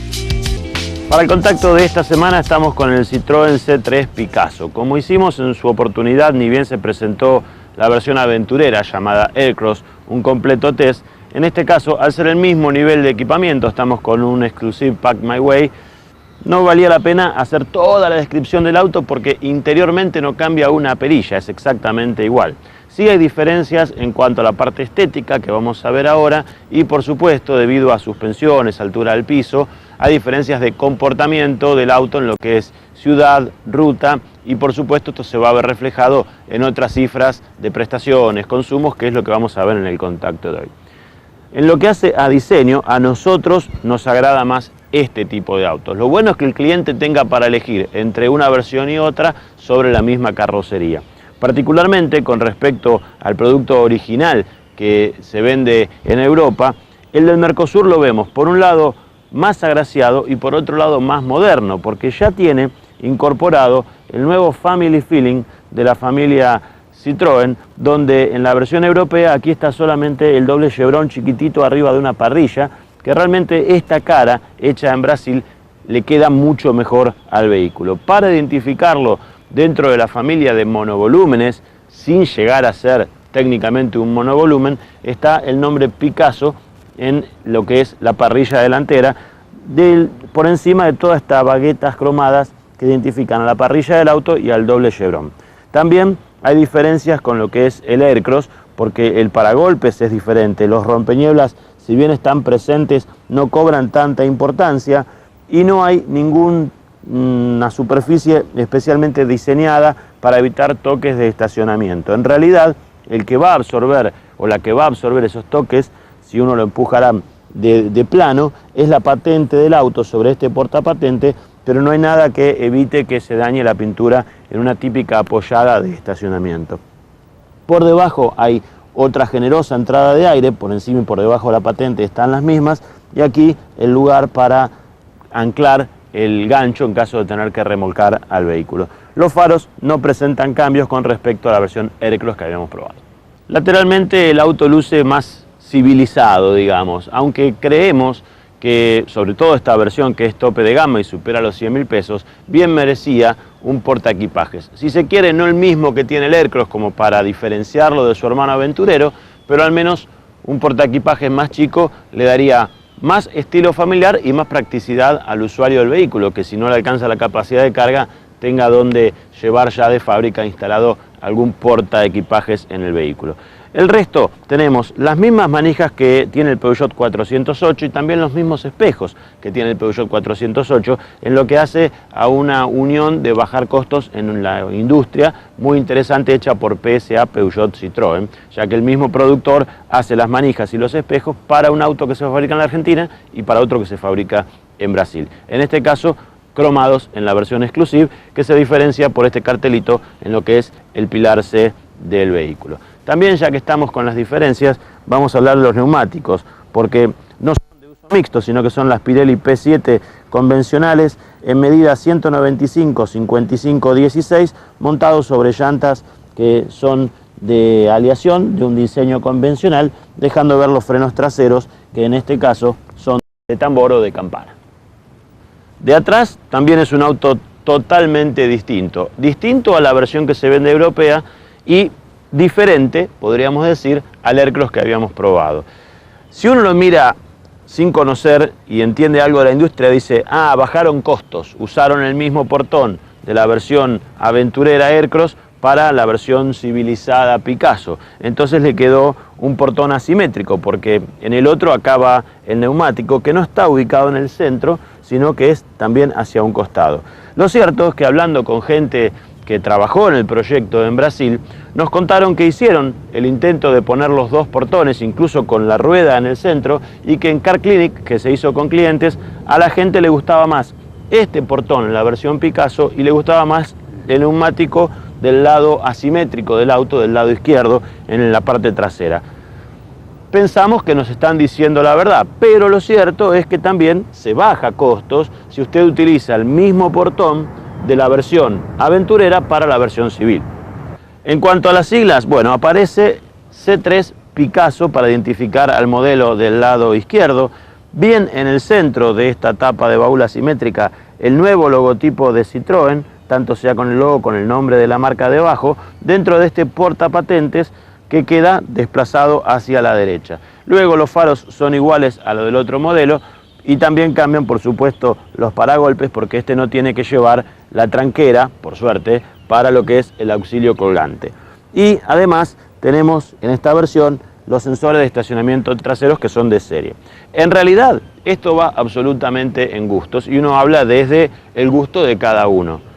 Para el contacto de esta semana estamos con el Citroën C3 Picasso. Como hicimos en su oportunidad, ni bien se presentó la versión aventurera llamada Aircross, un completo test, en este caso, al ser el mismo nivel de equipamiento, estamos con un Exclusive Pack My Way, no valía la pena hacer toda la descripción del auto porque interiormente no cambia una perilla, es exactamente igual. Sí hay diferencias en cuanto a la parte estética que vamos a ver ahora y por supuesto debido a suspensiones, altura del piso, hay diferencias de comportamiento del auto en lo que es ciudad, ruta y por supuesto esto se va a ver reflejado en otras cifras de prestaciones, consumos, que es lo que vamos a ver en el contacto de hoy. En lo que hace a diseño, a nosotros nos agrada más este tipo de autos. Lo bueno es que el cliente tenga para elegir entre una versión y otra sobre la misma carrocería. Particularmente con respecto al producto original que se vende en Europa, el del Mercosur lo vemos por un lado más agraciado y por otro lado más moderno, porque ya tiene incorporado el nuevo Family Feeling de la familia Citroën, donde en la versión europea aquí está solamente el doble chevron chiquitito arriba de una parrilla, que realmente esta cara hecha en Brasil le queda mucho mejor al vehículo. Para identificarlo dentro de la familia de monovolúmenes, sin llegar a ser técnicamente un monovolumen, está el nombre Picasso en lo que es la parrilla delantera, por encima de todas estas baguetas cromadas que identifican a la parrilla del auto y al doble chevron. También hay diferencias con lo que es el Aircross, porque el paragolpes es diferente, los rompenieblas, si bien están presentes, no cobran tanta importancia y no hay ninguna superficie especialmente diseñada para evitar toques de estacionamiento. En realidad, el que va a absorber o la que va a absorber esos toques, si uno lo empujará de plano, es la patente del auto sobre este portapatente, pero no hay nada que evite que se dañe la pintura en una típica apoyada de estacionamiento. Por debajo hay otra generosa entrada de aire, por encima y por debajo de la patente están las mismas, y aquí el lugar para anclar el gancho en caso de tener que remolcar al vehículo. Los faros no presentan cambios con respecto a la versión Aircross que habíamos probado. Lateralmente el auto luce más civilizado, digamos, aunque creemos que sobre todo esta versión que es tope de gama y supera los 100.000 pesos, bien merecía un portaequipajes. Si se quiere, no el mismo que tiene el Aircross como para diferenciarlo de su hermano aventurero, pero al menos un portaequipajes más chico le daría más estilo familiar y más practicidad al usuario del vehículo, que si no le alcanza la capacidad de carga, tenga donde llevar ya de fábrica instalado algún portaequipajes en el vehículo. El resto tenemos las mismas manijas que tiene el Peugeot 408 y también los mismos espejos que tiene el Peugeot 408, en lo que hace a una unión de bajar costos en la industria muy interesante hecha por PSA Peugeot Citroën, ya que el mismo productor hace las manijas y los espejos para un auto que se fabrica en la Argentina y para otro que se fabrica en Brasil. En este caso, cromados en la versión Exclusive, que se diferencia por este cartelito en lo que es el pilar C del vehículo. También, ya que estamos con las diferencias, vamos a hablar de los neumáticos, porque no son de uso mixto, sino que son las Pirelli P7 convencionales en medida 195-55-16, montados sobre llantas que son de aleación, de un diseño convencional, dejando ver los frenos traseros, que en este caso son de tambor o de campana. De atrás también es un auto totalmente distinto a la versión que se vende europea y diferente, podríamos decir, al Aircross que habíamos probado. Si uno lo mira sin conocer y entiende algo de la industria, dice, bajaron costos, usaron el mismo portón de la versión aventurera Aircross para la versión civilizada Picasso. Entonces le quedó un portón asimétrico, porque en el otro acaba el neumático, que no está ubicado en el centro, sino que es también hacia un costado. Lo cierto es que hablando con gente que trabajó en el proyecto en Brasil, nos contaron que hicieron el intento de poner los dos portones, incluso con la rueda en el centro, y que en Car Clinic, que se hizo con clientes, a la gente le gustaba más este portón en la versión Picasso y le gustaba más el neumático del lado asimétrico del auto, del lado izquierdo, en la parte trasera. pensamos que nos están diciendo la verdad, pero lo cierto es que también se baja costos si usted utiliza el mismo portón de la versión aventurera para la versión civil. En cuanto a las siglas, bueno, aparece C3 Picasso para identificar al modelo del lado izquierdo. Bien en el centro de esta tapa de baúl asimétrica, el nuevo logotipo de Citroën, tanto sea con el logo, con el nombre de la marca debajo, dentro de este portapatentes que queda desplazado hacia la derecha. Luego los faros son iguales a los del otro modelo y también cambian, por supuesto, los paragolpes, porque este no tiene que llevar la tranquera, por suerte, para lo que es el auxilio colgante. Y además tenemos en esta versión los sensores de estacionamiento traseros que son de serie. En realidad, esto va absolutamente en gustos y uno habla desde el gusto de cada uno.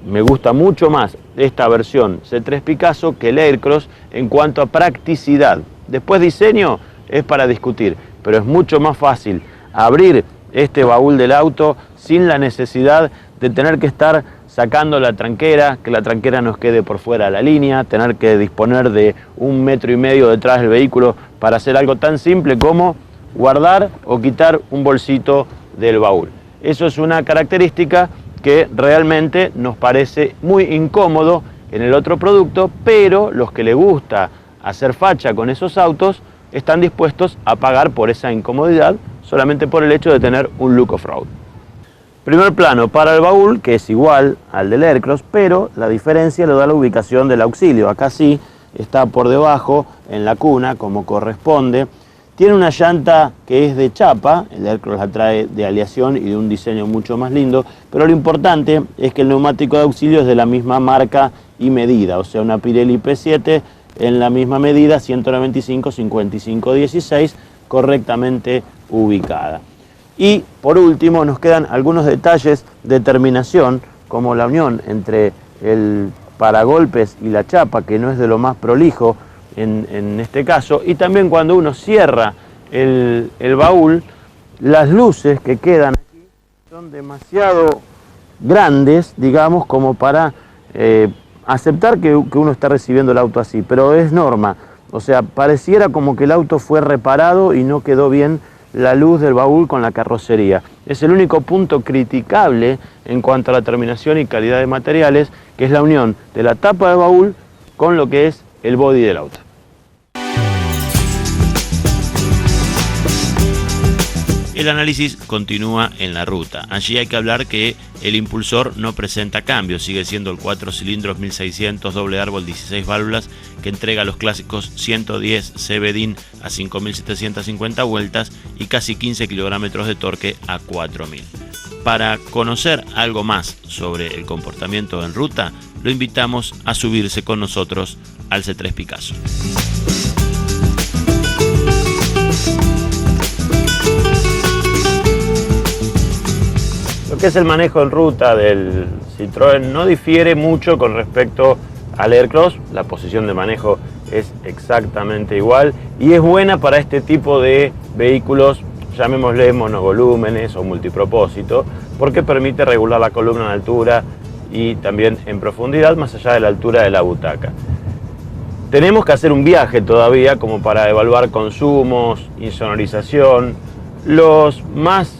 Me gusta mucho más esta versión C3 Picasso que el Aircross en cuanto a practicidad. Después diseño es para discutir, pero es mucho más fácil abrir este baúl del auto sin la necesidad de tener que estar sacando la tranquera, que la tranquera nos quede por fuera de la línea, tener que disponer de 1,5 metros detrás del vehículo para hacer algo tan simple como guardar o quitar un bolsito del baúl. Eso es una característica que realmente nos parece muy incómodo en el otro producto, pero los que les gusta hacer facha con esos autos están dispuestos a pagar por esa incomodidad solamente por el hecho de tener un look off-road. Primer plano para el baúl, que es igual al del Aircross, pero la diferencia lo da la ubicación del auxilio. Acá sí está por debajo, en la cuna, como corresponde. Tiene una llanta que es de chapa, el Aircross la trae de aleación y de un diseño mucho más lindo, pero lo importante es que el neumático de auxilio es de la misma marca y medida, o sea, una Pirelli P7 en la misma medida, 195-55-16, correctamente ubicada. Y por último nos quedan algunos detalles de terminación, como la unión entre el paragolpes y la chapa, que no es de lo más prolijo en este caso, y también cuando uno cierra el baúl, las luces que quedan aquí son demasiado grandes, digamos, como para aceptar que uno está recibiendo el auto así, pero es norma, o sea, pareciera como que el auto fue reparado y no quedó bien la luz del baúl con la carrocería. Es el único punto criticable en cuanto a la terminación y calidad de materiales, que es la unión de la tapa de baúl con lo que es el body del auto. El análisis continúa en la ruta. Allí hay que hablar que el impulsor no presenta cambios, sigue siendo el 4 cilindros 1600 doble árbol 16 válvulas que entrega los clásicos 110 CB-DIN a 5750 vueltas y casi 15 kilómetros de torque a 4000. Para conocer algo más sobre el comportamiento en ruta, lo invitamos a subirse con nosotros al C3 Picasso. Lo que es el manejo en ruta del Citroën no difiere mucho con respecto al Aircross. La posición de manejo es exactamente igual y es buena para este tipo de vehículos, llamémosle monovolúmenes o multipropósito, porque permite regular la columna en altura y también en profundidad, más allá de la altura de la butaca. Tenemos que hacer un viaje todavía como para evaluar consumos, insonorización. Los más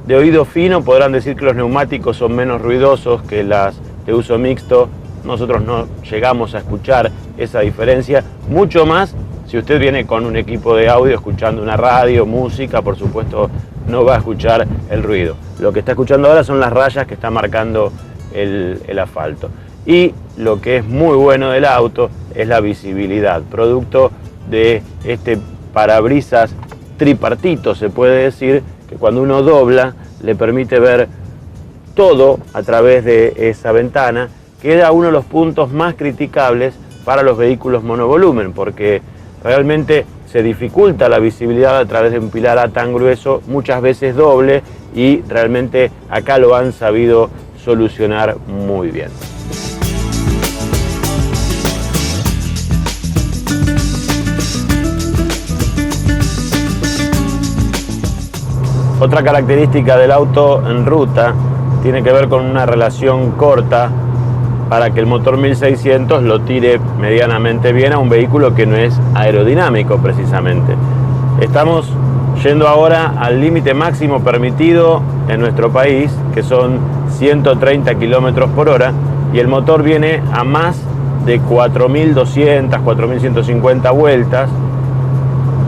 de oído fino podrán decir que los neumáticos son menos ruidosos que las de uso mixto. Nosotros no llegamos a escuchar esa diferencia, mucho más si usted viene con un equipo de audio escuchando una radio, música, por supuesto no va a escuchar el ruido. Lo que está escuchando ahora son las rayas que está marcando el asfalto. Y lo que es muy bueno del auto es la visibilidad, producto de este parabrisas tripartito, se puede decir, que cuando uno dobla le permite ver todo a través de esa ventana, que era uno de los puntos más criticables para los vehículos monovolumen, porque realmente se dificulta la visibilidad a través de un pilar A tan grueso, muchas veces doble, y realmente acá lo han sabido solucionar muy bien. Otra característica del auto en ruta tiene que ver con una relación corta para que el motor 1600 lo tire medianamente bien a un vehículo que no es aerodinámico precisamente. Estamos yendo ahora al límite máximo permitido en nuestro país, que son 130 kilómetros por hora, y el motor viene a más de 4.200, 4.150 vueltas,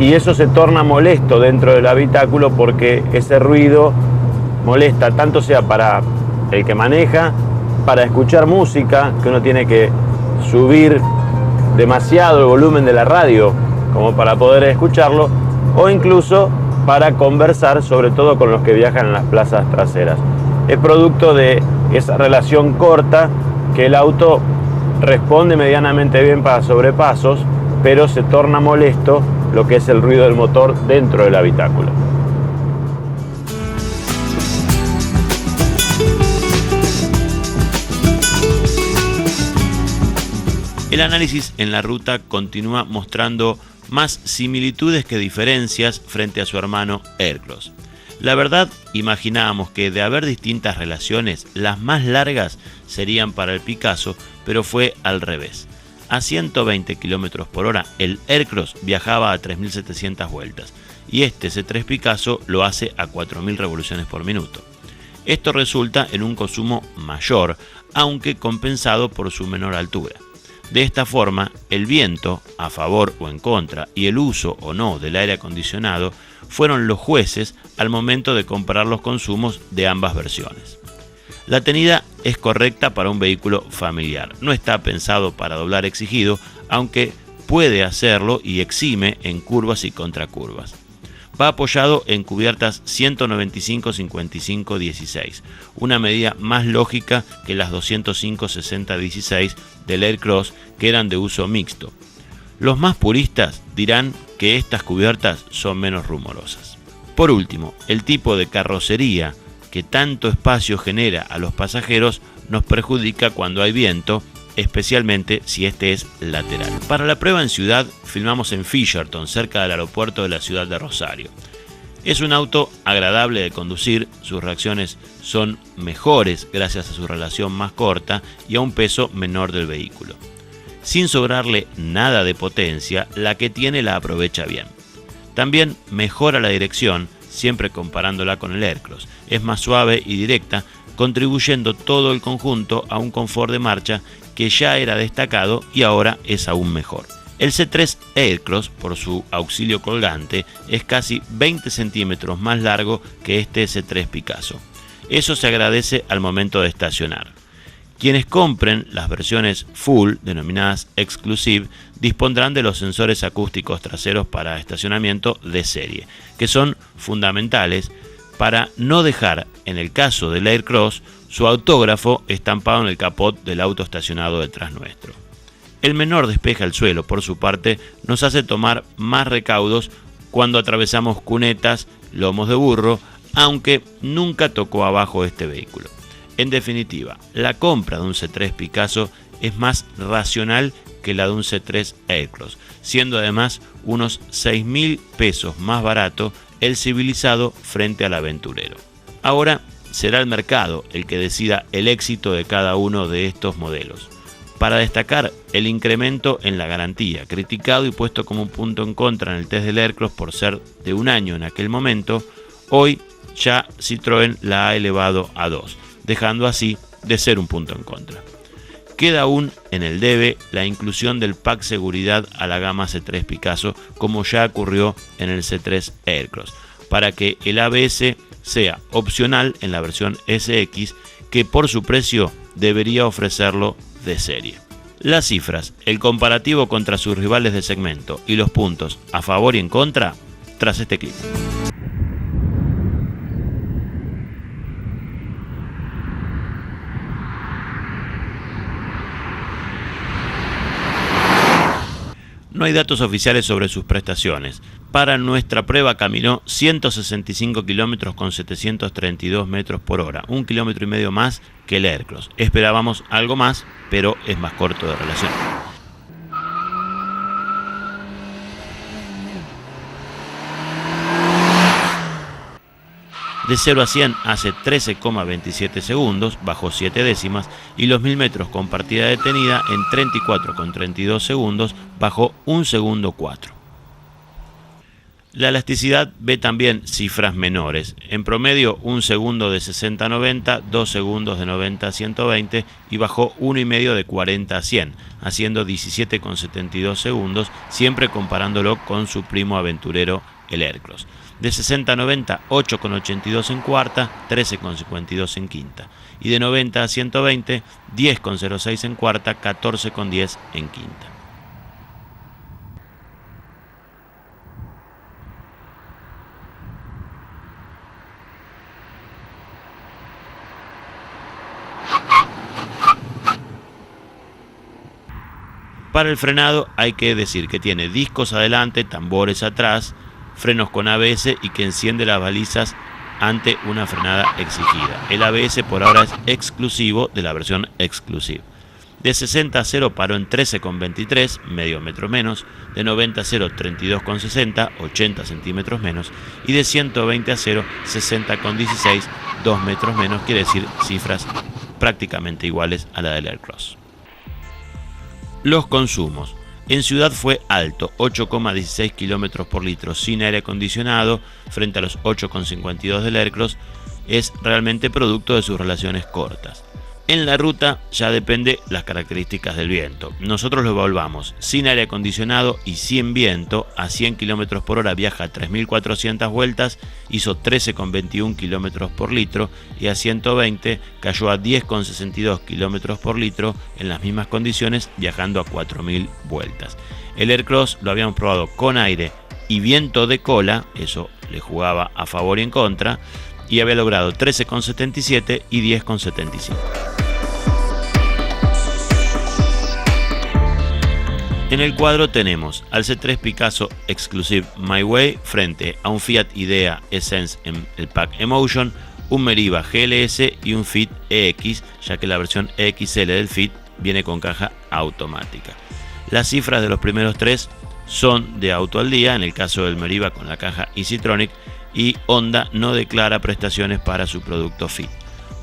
y eso se torna molesto dentro del habitáculo porque ese ruido molesta, tanto sea para el que maneja, para escuchar música, que uno tiene que subir demasiado el volumen de la radio como para poder escucharlo, o incluso para conversar, sobre todo con los que viajan en las plazas traseras. Es producto de esa relación corta que el auto responde medianamente bien para sobrepasos, pero se torna molesto lo que es el ruido del motor dentro del habitáculo. El análisis en la ruta continúa mostrando más similitudes que diferencias frente a su hermano Aircross. La verdad, imaginábamos que de haber distintas relaciones, las más largas serían para el Picasso, pero fue al revés. A 120 km por hora, el Aircross viajaba a 3.700 vueltas y este C3 Picasso lo hace a 4.000 revoluciones por minuto. Esto resulta en un consumo mayor, aunque compensado por su menor altura. De esta forma, el viento, a favor o en contra, y el uso o no del aire acondicionado fueron los jueces al momento de comparar los consumos de ambas versiones. La tenida es correcta para un vehículo familiar, no está pensado para doblar exigido, aunque puede hacerlo y exime en curvas y contracurvas. Va apoyado en cubiertas 195-55-16, una medida más lógica que las 205-60-16 del Aircross, que eran de uso mixto. Los más puristas dirán que estas cubiertas son menos rumorosas. Por último, el tipo de carrocería que tanto espacio genera a los pasajeros nos perjudica cuando hay viento, especialmente si este es lateral. Para la prueba en ciudad, filmamos en Fisherton, cerca del aeropuerto de la ciudad de Rosario. Es un auto agradable de conducir, sus reacciones son mejores gracias a su relación más corta y a un peso menor del vehículo. Sin sobrarle nada de potencia, la que tiene la aprovecha bien. También mejora la dirección, siempre comparándola con el Aircross. Es más suave y directa, contribuyendo todo el conjunto a un confort de marcha que ya era destacado y ahora es aún mejor. El C3 Aircross, por su auxilio colgante, es casi 20 centímetros más largo que este C3 Picasso. Eso se agradece al momento de estacionar. Quienes compren las versiones full, denominadas Exclusive, dispondrán de los sensores acústicos traseros para estacionamiento de serie, que son fundamentales para no dejar, en el caso del Aircross, su autógrafo estampado en el capot del auto estacionado detrás nuestro. El menor despeja el suelo, por su parte, nos hace tomar más recaudos cuando atravesamos cunetas, lomos de burro, aunque nunca tocó abajo este vehículo. En definitiva, la compra de un C3 Picasso es más racional que la de un C3 Aircross, siendo además unos 6.000 pesos más barato el civilizado frente al aventurero. Ahora será el mercado el que decida el éxito de cada uno de estos modelos. Para destacar el incremento en la garantía, criticado y puesto como un punto en contra en el test del Aircross por ser de un año en aquel momento, hoy ya Citroën la ha elevado a 2, dejando así de ser un punto en contra. Queda aún en el debe la inclusión del pack seguridad a la gama C3 Picasso, como ya ocurrió en el C3 Aircross, para que el ABS sea opcional en la versión SX, que por su precio debería ofrecerlo de serie. Las cifras, el comparativo contra sus rivales de segmento y los puntos a favor y en contra tras este clip. No hay datos oficiales sobre sus prestaciones. Para nuestra prueba caminó 165 kilómetros con 732 metros por hora, 1,5 kilómetros más que el Aircross. Esperábamos algo más, pero es más corto de relación. De 0 a 100 hace 13,27 segundos, bajo 7 décimas, y los 1000 metros con partida detenida en 34,32 segundos, bajo 1 segundo 4. La elasticidad ve también cifras menores, en promedio 1 segundo de 60 a 90, 2 segundos de 90 a 120 y bajó 1,5 de 40 a 100, haciendo 17,72 segundos, siempre comparándolo con su primo aventurero el Aircross. De 60 a 90, 8,82 en cuarta, 13,52 en quinta. Y de 90 a 120, 10,06 en cuarta, 14,10 en quinta. Para el frenado hay que decir que tiene discos adelante, tambores atrás, frenos con ABS y que enciende las balizas ante una frenada exigida. El ABS por ahora es exclusivo de la versión Exclusive. De 60 a 0 paró en 13,23, medio metro menos. De 90 a 0, 32,60, 80 centímetros menos. Y de 120 a 0, 60,16, 2 metros menos, quiere decir cifras prácticamente iguales a la del Aircross. Los consumos. En ciudad fue alto, 8,16 km por litro sin aire acondicionado frente a los 8,52 del Aircross. Es realmente producto de sus relaciones cortas. En la ruta ya depende las características del viento. Nosotros lo evaluamos sin aire acondicionado y sin viento. A 100 km por hora viaja 3.400 vueltas, hizo 13,21 km por litro y a 120 cayó a 10,62 km por litro en las mismas condiciones, viajando a 4.000 vueltas. El Aircross lo habíamos probado con aire y viento de cola, eso le jugaba a favor y en contra, y había logrado 13,77 y 10,75. En el cuadro tenemos al C3 Picasso Exclusive My Way frente a un Fiat Idea Essence en el Pack Emotion, un Meriva GLS y un Fit EX, ya que la versión XL del Fit viene con caja automática. Las cifras de los primeros tres son de auto al día, en el caso del Meriva con la caja EasyTronic, y Honda no declara prestaciones para su producto Fit.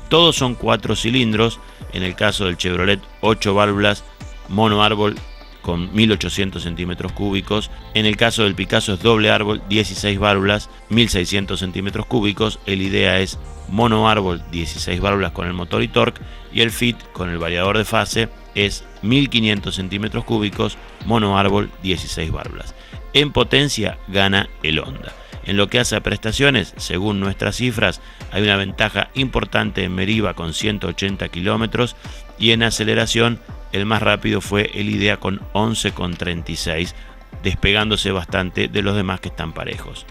Todos son 4 cilindros, en el caso del Chevrolet 8 válvulas mono árbol con 1.800 centímetros cúbicos. En el caso del Picasso es doble árbol, 16 válvulas, 1.600 centímetros cúbicos. El Idea es mono árbol, 16 válvulas con el motor y torque. Y el Fit con el variador de fase es 1.500 centímetros cúbicos, mono árbol, 16 válvulas. En potencia gana el Honda. En lo que hace a prestaciones, según nuestras cifras, hay una ventaja importante en Meriva con 180 kilómetros y en aceleración el más rápido fue el Idea con 11,36, despegándose bastante de los demás que están parejos.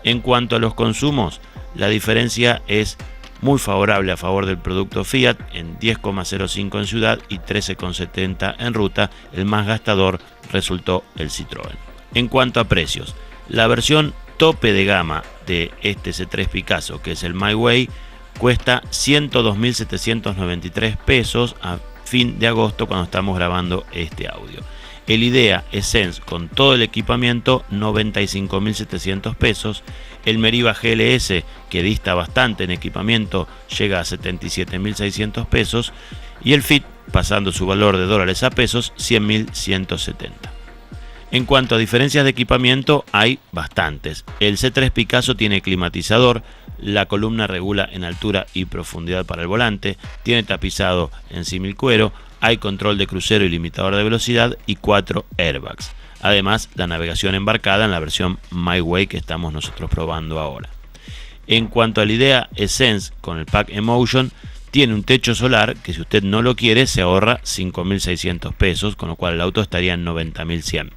En cuanto a los consumos, la diferencia es muy favorable a favor del producto Fiat, en 10,05 en ciudad y 13,70 en ruta. El más gastador resultó el Citroën. En cuanto a precios, la versión tope de gama de este C3 Picasso, que es el My Way, cuesta 102.793 pesos a fin de agosto cuando estamos grabando este audio. El Idea Essence con todo el equipamiento, 95.700 pesos. El Meriva GLS, que dista bastante en equipamiento, llega a 77.600 pesos. Y el Fit, pasando su valor de dólares a pesos, 100.170. En cuanto a diferencias de equipamiento, hay bastantes. El C3 Picasso tiene climatizador, la columna regula en altura y profundidad para el volante, tiene tapizado en símil cuero, hay control de crucero y limitador de velocidad y 4 airbags. Además, la navegación embarcada en la versión My Way que estamos nosotros probando ahora. En cuanto al Idea Essence con el Pack Emotion, tiene un techo solar que, si usted no lo quiere, se ahorra 5.600 pesos, con lo cual el auto estaría en 90.100.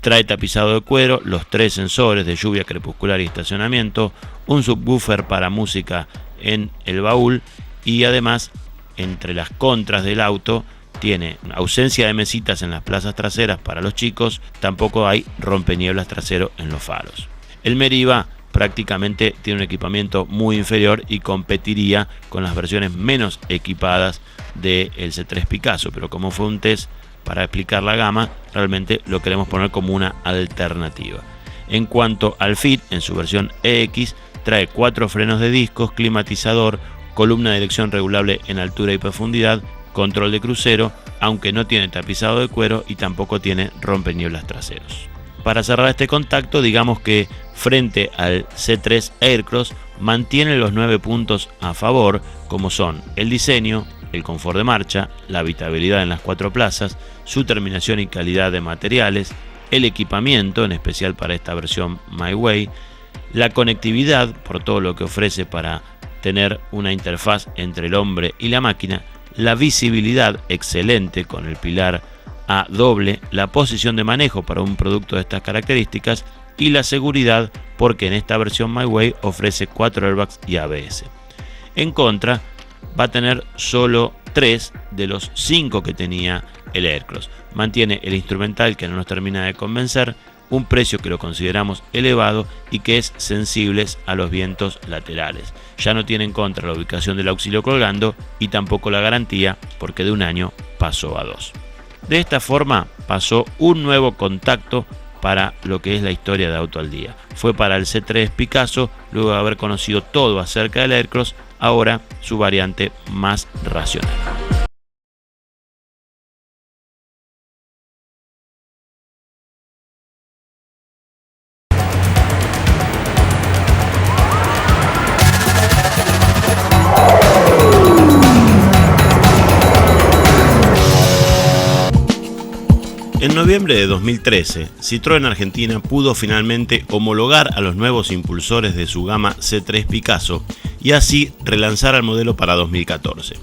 Trae tapizado de cuero, los 3 sensores de lluvia, crepuscular y estacionamiento, un subwoofer para música en el baúl y además, entre las contras del auto, tiene ausencia de mesitas en las plazas traseras para los chicos, tampoco hay rompenieblas trasero en los faros. El Meriva prácticamente tiene un equipamiento muy inferior y competiría con las versiones menos equipadas del C3 Picasso, pero como fue un test para explicar la gama, realmente lo queremos poner como una alternativa. En cuanto al Fit, en su versión EX, trae 4 frenos de discos, climatizador, columna de dirección regulable en altura y profundidad, control de crucero, aunque no tiene tapizado de cuero y tampoco tiene rompenieblas traseros. para cerrar este contacto, digamos que frente al C3 Aircross mantiene los 9 puntos a favor, como son el diseño, el confort de marcha, la habitabilidad en las 4 plazas, su terminación y calidad de materiales, el equipamiento, en especial para esta versión My Way, la conectividad por todo lo que ofrece para tener una interfaz entre el hombre y la máquina, la visibilidad excelente con el pilar A doble, la posición de manejo para un producto de estas características y la seguridad porque en esta versión My Way ofrece 4 airbags y ABS. En contra, va a tener solo 3 de los 5 que tenía el Aircross. Mantiene el instrumental que no nos termina de convencer, un precio que lo consideramos elevado y que es sensible a los vientos laterales. Ya no tiene en contra la ubicación del auxilio colgando y tampoco la garantía porque de 1 año pasó a 2. De esta forma pasó un nuevo contacto para lo que es la historia de Auto al Día. Fue para el C3 Picasso, luego de haber conocido todo acerca del Aircross, ahora su variante más racional. En noviembre de 2013, Citroën Argentina pudo finalmente homologar a los nuevos impulsores de su gama C3 Picasso y así relanzar al modelo para 2014.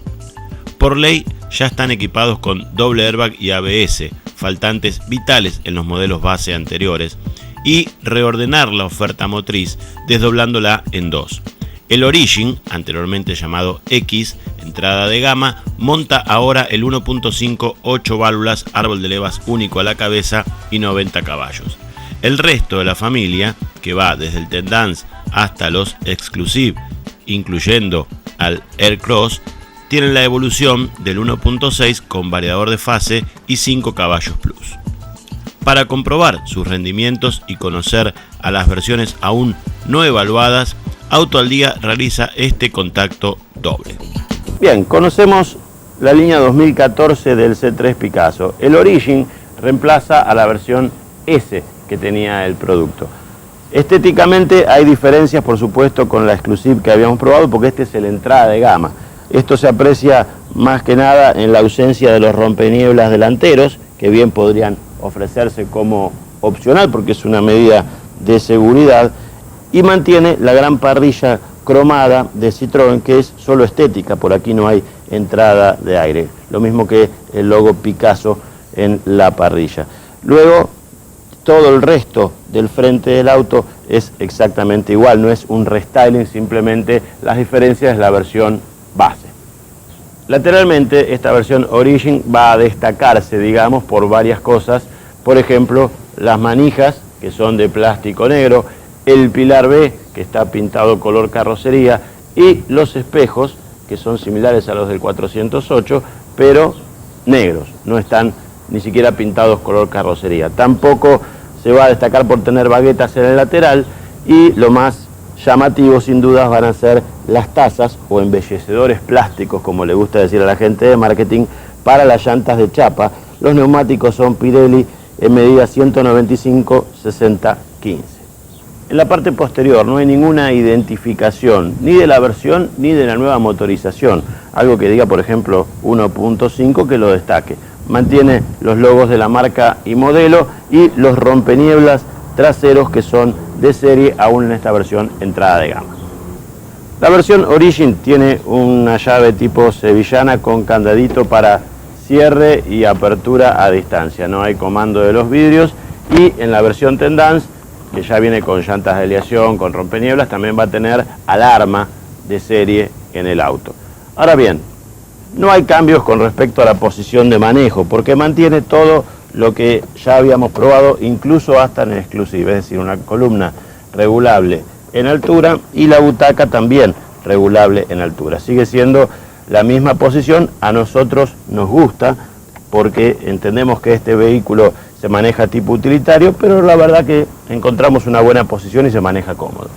Por ley ya están equipados con doble airbag y ABS, faltantes vitales en los modelos base anteriores, y reordenar la oferta motriz desdoblándola en 2. El Origin, anteriormente llamado X, entrada de gama, monta ahora el 1.5 8 válvulas, árbol de levas único a la cabeza y 90 caballos. El resto de la familia, que va desde el Tendance hasta los Exclusive, incluyendo al Aircross, tienen la evolución del 1.6 con variador de fase y 5 caballos plus. Para comprobar sus rendimientos y conocer a las versiones aún no evaluadas, Auto al Día realiza este contacto doble. Bien, conocemos la línea 2014 del C3 Picasso. El Origin reemplaza a la versión S que tenía el producto. Estéticamente hay diferencias, por supuesto, con la Exclusive que habíamos probado, porque este es el entrada de gama. Esto se aprecia más que nada en la ausencia de los rompenieblas delanteros, que bien podrían ofrecerse como opcional, porque es una medida de seguridad, y mantiene la gran parrilla cromada de Citroën, que es solo estética, por aquí no hay entrada de aire, lo mismo que el logo Picasso en la parrilla. Luego, todo el resto del frente del auto es exactamente igual, no es un restyling, simplemente las diferencias es la versión base. Lateralmente, esta versión Origin va a destacarse, digamos, por varias cosas, por ejemplo, las manijas, que son de plástico negro, el pilar B, que está pintado color carrocería, y los espejos, que son similares a los del 408, pero negros, no están ni siquiera pintados color carrocería. Tampoco se va a destacar por tener baguetas en el lateral, y lo más llamativo sin dudas van a ser las tazas o embellecedores plásticos, como le gusta decir a la gente de marketing, para las llantas de chapa. Los neumáticos son Pirelli en medida 195/60/15. En la parte posterior no hay ninguna identificación ni de la versión ni de la nueva motorización, algo que diga por ejemplo 1.5 que lo destaque. Mantiene los logos de la marca y modelo y los rompenieblas traseros que son de serie aún en esta versión entrada de gama. La versión Origin tiene una llave tipo sevillana con candadito para cierre y apertura a distancia, no hay comando de los vidrios, y en la versión Tendance, que ya viene con llantas de aleación, con rompenieblas, también va a tener alarma de serie en el auto. Ahora bien, no hay cambios con respecto a la posición de manejo, porque mantiene todo lo que ya habíamos probado, incluso hasta en el Exclusive, es decir, una columna regulable en altura y la butaca también regulable en altura. Sigue siendo la misma posición, a nosotros nos gusta, porque entendemos que este vehículo se maneja tipo utilitario, pero la verdad que encontramos una buena posición y se maneja cómodo.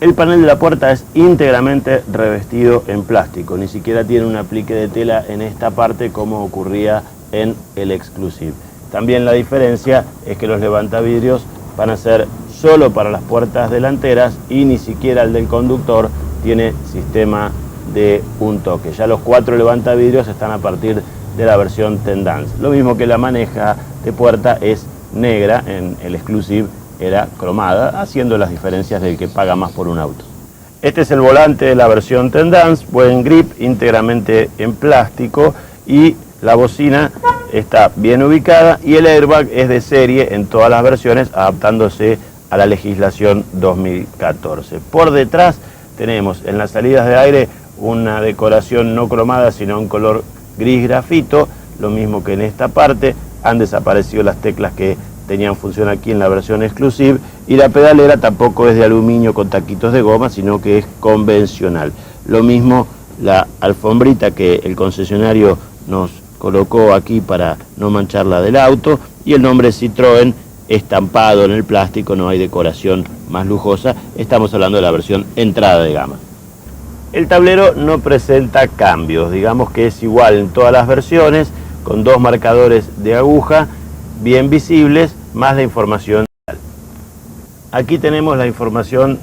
El panel de la puerta es íntegramente revestido en plástico, ni siquiera tiene un aplique de tela en esta parte como ocurría en el Exclusive. También la diferencia es que los levantavidrios van a ser solo para las puertas delanteras y ni siquiera el del conductor tiene sistema de un toque. Ya los 4 levantavidrios están a partir de la versión Tendance. Lo mismo que la maneja de puerta es negra, en el Exclusive era cromada, haciendo las diferencias del que paga más por un auto. Este es el volante de la versión Tendance, buen grip, íntegramente en plástico, y la bocina está bien ubicada y el airbag es de serie en todas las versiones, adaptándose a la legislación 2014. Por detrás tenemos en las salidas de aire una decoración no cromada sino en color gris grafito, lo mismo que en esta parte. Han desaparecido las teclas que tenían función aquí en la versión Exclusive, y la pedalera tampoco es de aluminio con taquitos de goma, sino que es convencional. Lo mismo la alfombrita que el concesionario nos colocó aquí para no mancharla del auto, y el nombre Citroën estampado en el plástico, no hay decoración más lujosa. Estamos hablando de la versión entrada de gama. El tablero no presenta cambios, digamos que es igual en todas las versiones, con 2 marcadores de aguja bien visibles, más la información. Aquí tenemos la información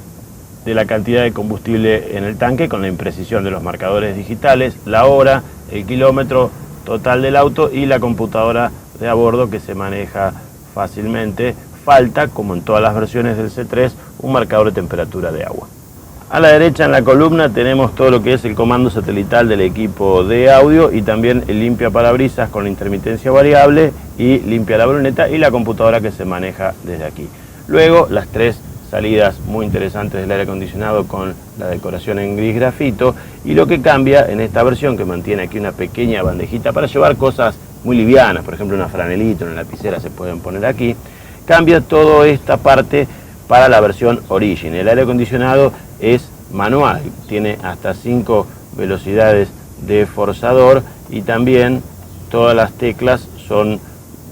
de la cantidad de combustible en el tanque con la imprecisión de los marcadores digitales, la hora, el kilómetro total del auto y la computadora de a bordo que se maneja fácilmente. Falta, como en todas las versiones del C3, un marcador de temperatura de agua. A la derecha en la columna tenemos todo lo que es el comando satelital del equipo de audio y también el limpia parabrisas con la intermitencia variable y limpia la bruneta y la computadora que se maneja desde aquí. Luego las 3 salidas muy interesantes del aire acondicionado con la decoración en gris grafito, y lo que cambia en esta versión, que mantiene aquí una pequeña bandejita para llevar cosas muy livianas, por ejemplo una franelita, una lapicera se pueden poner aquí, cambia toda esta parte para la versión Origin. El aire acondicionado es manual, tiene hasta 5 velocidades de forzador y también todas las teclas son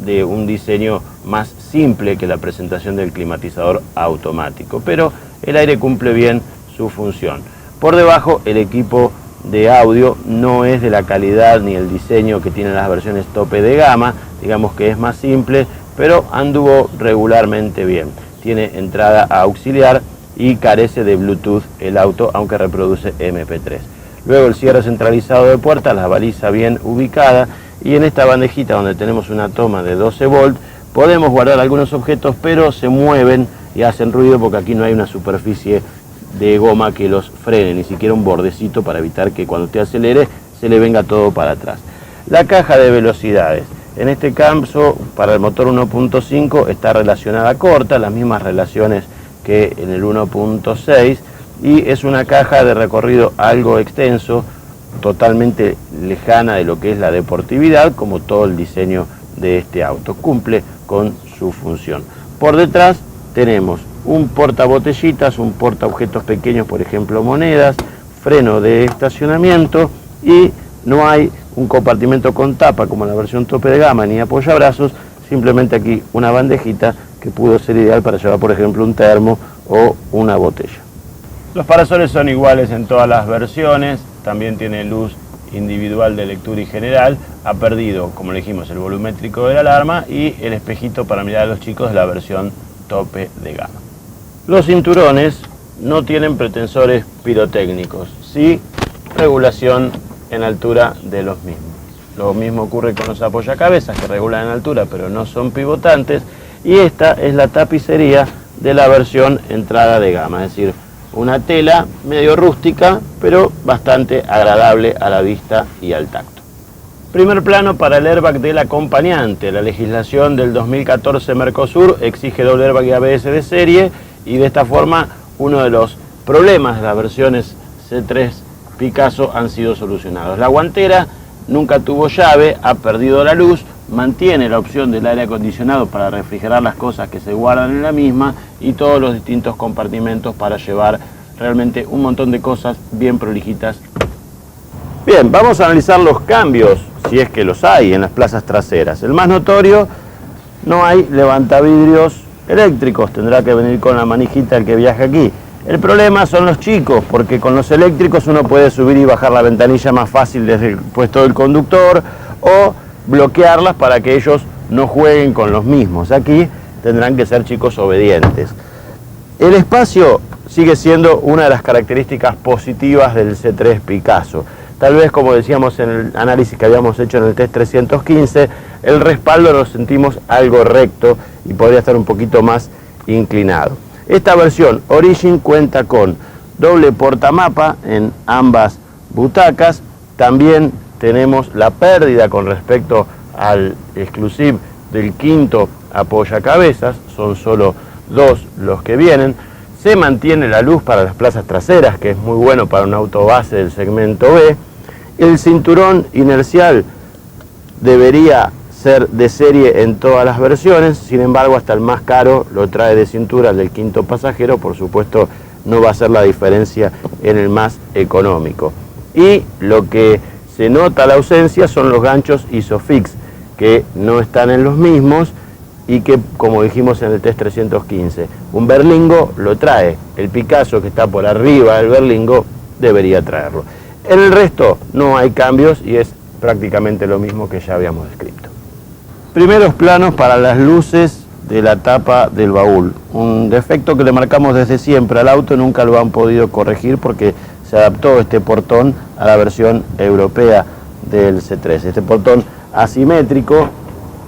de un diseño más simple que la presentación del climatizador automático, pero el aire cumple bien su función. Por debajo el equipo de audio no es de la calidad ni el diseño que tienen las versiones tope de gama, digamos que es más simple, pero anduvo regularmente bien. Tiene entrada auxiliar y carece de Bluetooth el auto, aunque reproduce MP3. Luego el cierre centralizado de puertas, la baliza bien ubicada, y en esta bandejita donde tenemos una toma de 12 volt podemos guardar algunos objetos, pero se mueven y hacen ruido porque aquí no hay una superficie de goma que los frene, ni siquiera un bordecito para evitar que cuando usted acelere se le venga todo para atrás. La caja de velocidades, en este caso para el motor 1.5 está relacionada corta, las mismas relaciones que en el 1.6, y es una caja de recorrido algo extenso, totalmente lejana de lo que es la deportividad, como todo el diseño de este auto. Cumple con su función. Por detrás tenemos un portabotellitas, un porta objetos pequeños, por ejemplo monedas, freno de estacionamiento, y no hay un compartimento con tapa como en la versión tope de gama ni apoyabrazos, simplemente aquí una bandejita que pudo ser ideal para llevar, por ejemplo, un termo o una botella. Los parasoles son iguales en todas las versiones, también tiene luz individual de lectura y general. Ha perdido, como le dijimos, el volumétrico de la alarma y el espejito para mirar a los chicos de la versión tope de gama. Los cinturones no tienen pretensores pirotécnicos, sí regulación en altura de los mismos. Lo mismo ocurre con los apoyacabezas, que regulan en altura pero no son pivotantes, y esta es la tapicería de la versión entrada de gama, es decir, una tela medio rústica pero bastante agradable a la vista y al tacto. Primer plano para el airbag del acompañante. La legislación del 2014 Mercosur exige doble airbag y ABS de serie, y de esta forma uno de los problemas de las versiones C3 Picasso han sido solucionados. La guantera nunca tuvo llave, ha perdido la luz, mantiene la opción del aire acondicionado para refrigerar las cosas que se guardan en la misma, y todos los distintos compartimentos para llevar realmente un montón de cosas bien prolijitas. Bien, vamos a analizar los cambios, si es que los hay, en las plazas traseras. El más notorio, no hay levantavidrios eléctricos, tendrá que venir con la manijita el que viaja aquí. El problema son los chicos, porque con los eléctricos uno puede subir y bajar la ventanilla más fácil desde el puesto del conductor, o bloquearlas para que ellos no jueguen con los mismos. Aquí tendrán que ser chicos obedientes. El espacio sigue siendo una de las características positivas del C3 Picasso. Tal vez, como decíamos en el análisis que habíamos hecho en el test 315, el respaldo lo sentimos algo recto y podría estar un poquito más inclinado. Esta versión Origin cuenta con doble portamapa en ambas butacas. También tenemos la pérdida con respecto al Exclusive del quinto apoyacabezas, son solo 2 los que vienen. Se mantiene la luz para las plazas traseras, que es muy bueno para un auto base del segmento B. El cinturón inercial debería ser de serie en todas las versiones, sin embargo hasta el más caro lo trae de cintura, el del quinto pasajero, por supuesto no va a ser la diferencia en el más económico. Y lo que se nota la ausencia son los ganchos Isofix, que no están en los mismos y que, como dijimos en el test 315, un Berlingo lo trae. El Picasso, que está por arriba del Berlingo, debería traerlo. En el resto no hay cambios y es prácticamente lo mismo que ya habíamos descrito. Primeros planos para las luces de la tapa del baúl. Un defecto que le marcamos desde siempre al auto, nunca lo han podido corregir porque se adaptó este portón a la versión europea del C3. Este portón asimétrico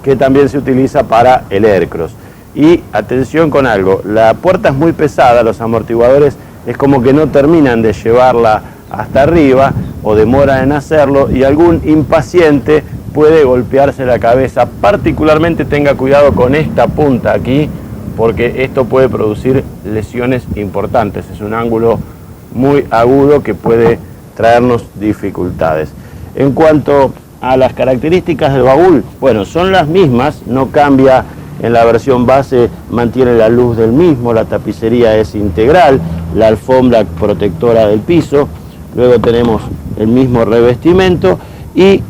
que también se utiliza para el Aircross. Y atención con algo, la puerta es muy pesada, los amortiguadores es como que no terminan de llevarla hasta arriba o demoran en hacerlo y algún impaciente puede golpearse la cabeza. Particularmente tenga cuidado con esta punta aquí porque esto puede producir lesiones importantes. Es un ángulo muy agudo que puede traernos dificultades. En cuanto a las características del baúl, bueno, son las mismas, no cambia en la versión base, mantiene la luz del mismo, la tapicería es integral, la alfombra protectora del piso, luego tenemos el mismo revestimiento y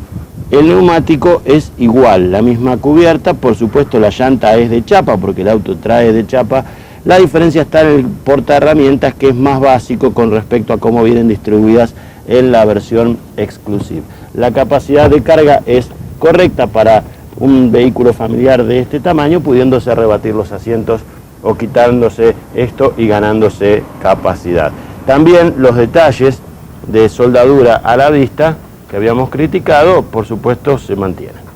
el neumático es igual, la misma cubierta, por supuesto la llanta es de chapa porque el auto trae de chapa. La diferencia está en el portaherramientas, que es más básico con respecto a cómo vienen distribuidas en la versión Exclusive. La capacidad de carga es correcta para un vehículo familiar de este tamaño, pudiéndose rebatir los asientos o quitándose esto y ganándose capacidad. También los detalles de soldadura a la vista que habíamos criticado, por supuesto, se mantienen.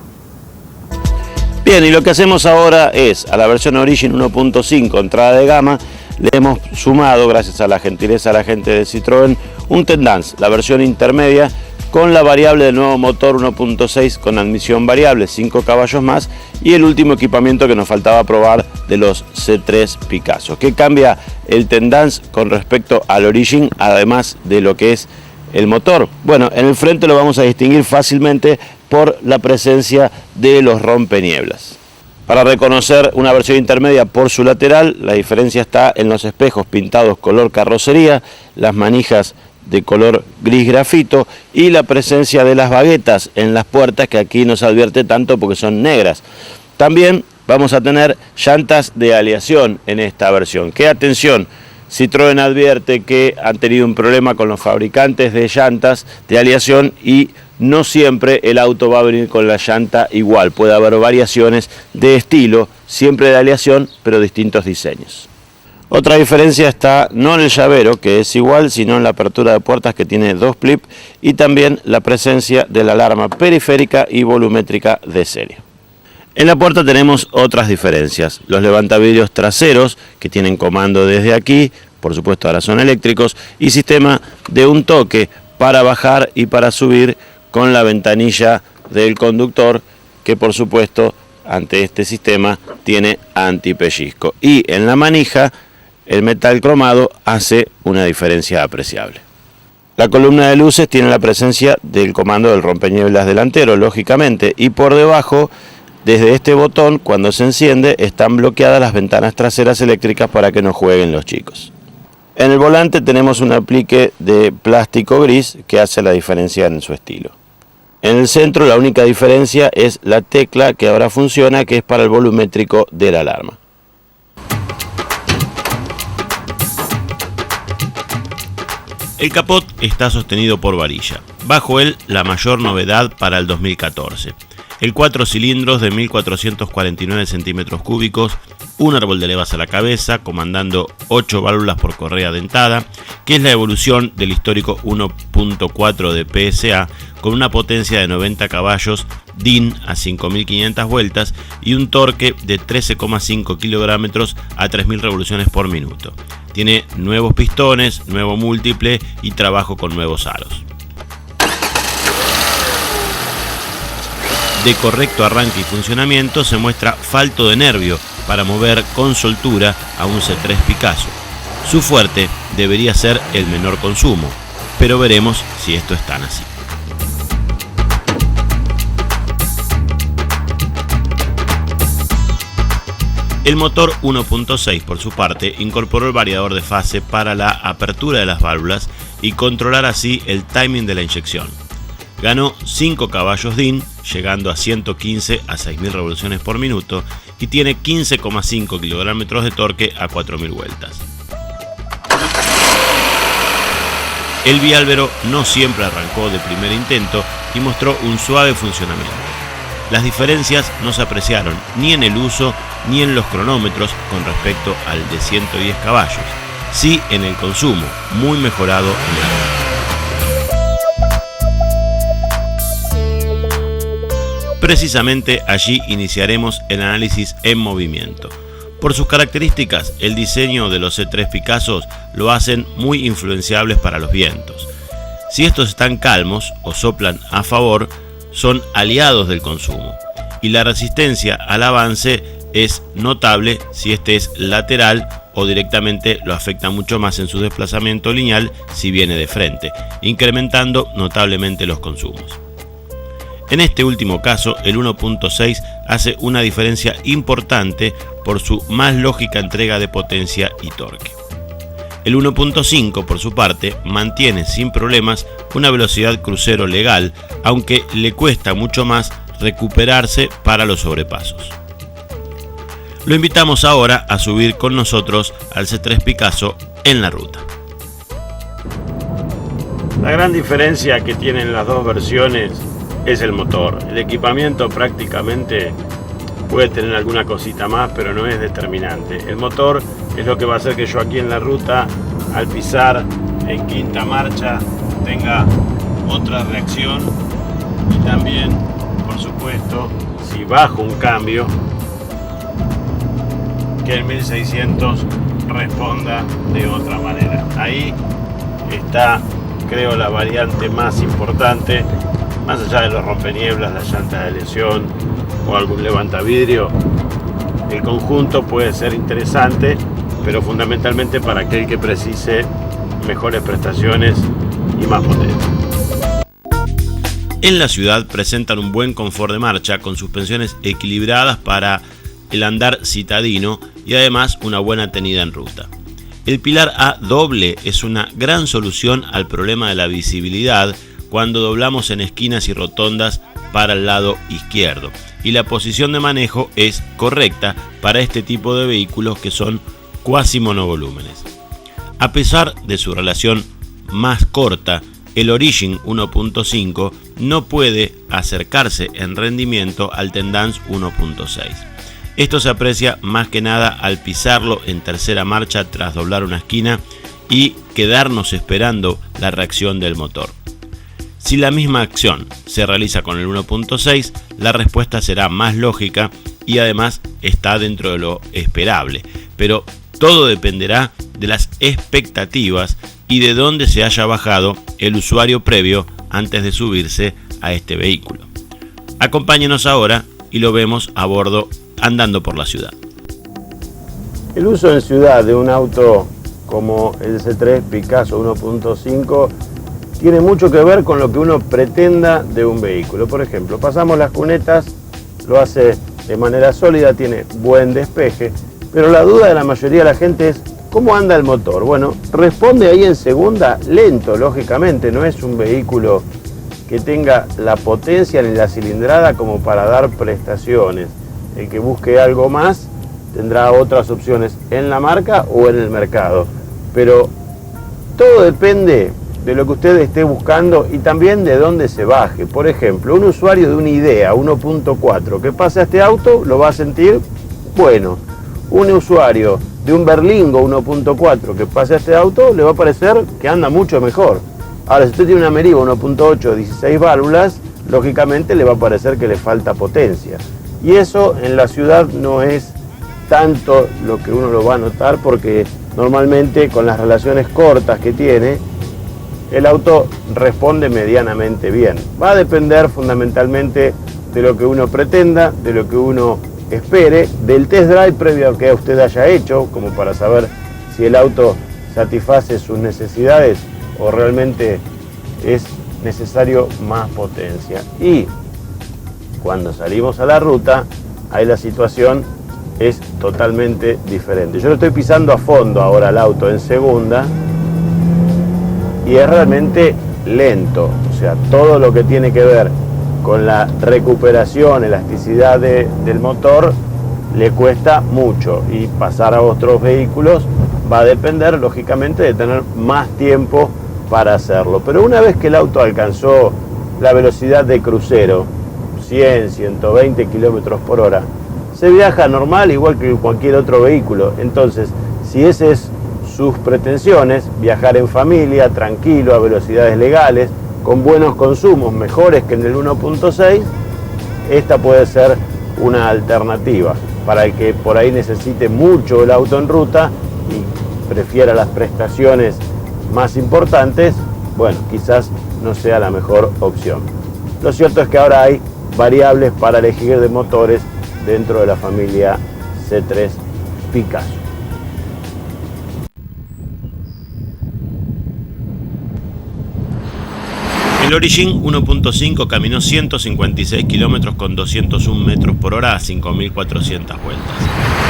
Bien, y lo que hacemos ahora es, a la versión Origin 1.5, entrada de gama, le hemos sumado, gracias a la gentileza de la gente de Citroën, un Tendance, la versión intermedia, con la variable del nuevo motor 1.6 con admisión variable, 5 caballos más, y el último equipamiento que nos faltaba probar de los C3 Picasso. ¿Qué cambia el Tendance con respecto al Origin, además de lo que es el motor? Bueno, en el frente lo vamos a distinguir fácilmente por la presencia de los rompenieblas. Para reconocer una versión intermedia por su lateral, la diferencia está en los espejos pintados color carrocería, las manijas de color gris grafito y la presencia de las baguetas en las puertas, que aquí no se advierte tanto porque son negras. También vamos a tener llantas de aleación en esta versión. Que atención, Citroën advierte que han tenido un problema con los fabricantes de llantas de aleación y no siempre el auto va a venir con la llanta igual. Puede haber variaciones de estilo, siempre de aleación, pero distintos diseños. Otra diferencia está no en el llavero, que es igual, sino en la apertura de puertas, que tiene 2 clips, y también la presencia de la alarma periférica y volumétrica de serie. En la puerta tenemos otras diferencias. Los levantavidrios traseros, que tienen comando desde aquí, por supuesto ahora son eléctricos, y sistema de un toque para bajar y para subir con la ventanilla del conductor, que por supuesto ante este sistema tiene antipellizco. Y en la manija el metal cromado hace una diferencia apreciable. La columna de luces tiene la presencia del comando del rompenieblas delantero, lógicamente, y por debajo, desde este botón, cuando se enciende, están bloqueadas las ventanas traseras eléctricas para que no jueguen los chicos. En el volante tenemos un aplique de plástico gris que hace la diferencia en su estilo. En el centro la única diferencia es la tecla que ahora funciona, que es para el volumétrico de la alarma. El capot está sostenido por varilla. Bajo él, la mayor novedad para el 2014. El 4 cilindros de 1449 centímetros cúbicos, un árbol de levas a la cabeza, comandando 8 válvulas por correa dentada, que es la evolución del histórico 1.4 de PSA, con una potencia de 90 caballos, DIN a 5.500 vueltas y un torque de 13,5 kilogramos a 3.000 revoluciones por minuto. Tiene nuevos pistones, nuevo múltiple y trabajo con nuevos aros. De correcto arranque y funcionamiento se muestra falto de nervio para mover con soltura a un C3 Picasso. Su fuerte debería ser el menor consumo, pero veremos si esto es tan así. El motor 1.6 por su parte incorporó el variador de fase para la apertura de las válvulas y controlar así el timing de la inyección. Ganó 5 caballos DIN, llegando a 115 a 6.000 revoluciones por minuto y tiene 15,5 kilogramos de torque a 4.000 vueltas. El biálvero no siempre arrancó de primer intento y mostró un suave funcionamiento. Las diferencias no se apreciaron ni en el uso ni en los cronómetros con respecto al de 110 caballos, sí en el consumo, muy mejorado en la ruta. Precisamente allí iniciaremos el análisis en movimiento. Por sus características, el diseño de los C3 Picassos lo hacen muy influenciables para los vientos. Si estos están calmos o soplan a favor, son aliados del consumo, y la resistencia al avance es notable si este es lateral o directamente lo afecta mucho más en su desplazamiento lineal si viene de frente, incrementando notablemente los consumos. En este último caso, el 1.6 hace una diferencia importante por su más lógica entrega de potencia y torque. El 1.5, por su parte, mantiene sin problemas una velocidad crucero legal, aunque le cuesta mucho más recuperarse para los sobrepasos. Lo invitamos ahora a subir con nosotros al C3 Picasso en la ruta. La gran diferencia que tienen las dos versiones es el motor. El equipamiento prácticamente puede tener alguna cosita más, pero no es determinante. El motor es lo que va a hacer que yo aquí en la ruta, al pisar en quinta marcha, tenga otra reacción, y también, por supuesto, si bajo un cambio, que el 1600 responda de otra manera. Ahí está, creo, la variante más importante, más allá de los rompenieblas, las llantas de lesión o algún levantavidrio. El conjunto puede ser interesante, pero fundamentalmente para aquel que precise mejores prestaciones y más potencia. En la ciudad presentan un buen confort de marcha con suspensiones equilibradas para el andar citadino y además una buena tenida en ruta. El pilar A doble es una gran solución al problema de la visibilidad cuando doblamos en esquinas y rotondas para el lado izquierdo, y la posición de manejo es correcta para este tipo de vehículos que son cuasi monovolúmenes. A pesar de su relación más corta, el Origin 1.5 no puede acercarse en rendimiento al Tendance 1.6. Esto se aprecia más que nada al pisarlo en tercera marcha tras doblar una esquina y quedarnos esperando la reacción del motor. Si la misma acción se realiza con el 1.6, la respuesta será más lógica y además está dentro de lo esperable, pero todo dependerá de las expectativas y de dónde se haya bajado el usuario previo antes de subirse a este vehículo. Acompáñenos ahora y lo vemos a bordo andando por la ciudad. El uso en ciudad de un auto como el C3 Picasso 1.5 tiene mucho que ver con lo que uno pretenda de un vehículo. Por ejemplo, pasamos las cunetas, lo hace de manera sólida, tiene buen despeje, pero la duda de la mayoría de la gente es ¿cómo anda el motor? Bueno, responde ahí en segunda lento, lógicamente, no es un vehículo que tenga la potencia ni la cilindrada como para dar prestaciones. El que busque algo más tendrá otras opciones en la marca o en el mercado, pero todo depende de lo que usted esté buscando y también de dónde se baje. Por ejemplo, un usuario de una Idea 1.4 que pase a este auto lo va a sentir bueno. Un usuario de un Berlingo 1.4 que pase a este auto le va a parecer que anda mucho mejor. Ahora, si usted tiene una Meriva 1.8 16 válvulas, lógicamente le va a parecer que le falta potencia. Y eso en la ciudad no es tanto lo que uno lo va a notar, porque normalmente con las relaciones cortas que tiene, el auto responde medianamente bien. Va a depender fundamentalmente de lo que uno pretenda, de lo que uno espere, del test drive previo que usted haya hecho, como para saber si el auto satisface sus necesidades o realmente es necesario más potencia. Y cuando salimos a la ruta, ahí la situación es totalmente diferente. Yo lo estoy pisando a fondo ahora al auto en segunda y es realmente lento. O sea, todo lo que tiene que ver con la recuperación, elasticidad del motor, le cuesta mucho, y pasar a otros vehículos va a depender lógicamente de tener más tiempo para hacerlo. Pero una vez que el auto alcanzó la velocidad de crucero, 100, 120 kilómetros por hora, se viaja normal igual que cualquier otro vehículo. Entonces, si ese es sus pretensiones, viajar en familia, tranquilo, a velocidades legales, con buenos consumos, mejores que en el 1.6, esta puede ser una alternativa. Para el que por ahí necesite mucho el auto en ruta y prefiera las prestaciones más importantes, bueno, quizás no sea la mejor opción. Lo cierto es que ahora hay variables para elegir de motores dentro de la familia C3 Picasso. El Origin 1.5 caminó 156 kilómetros con 201 metros por hora a 5.400 vueltas.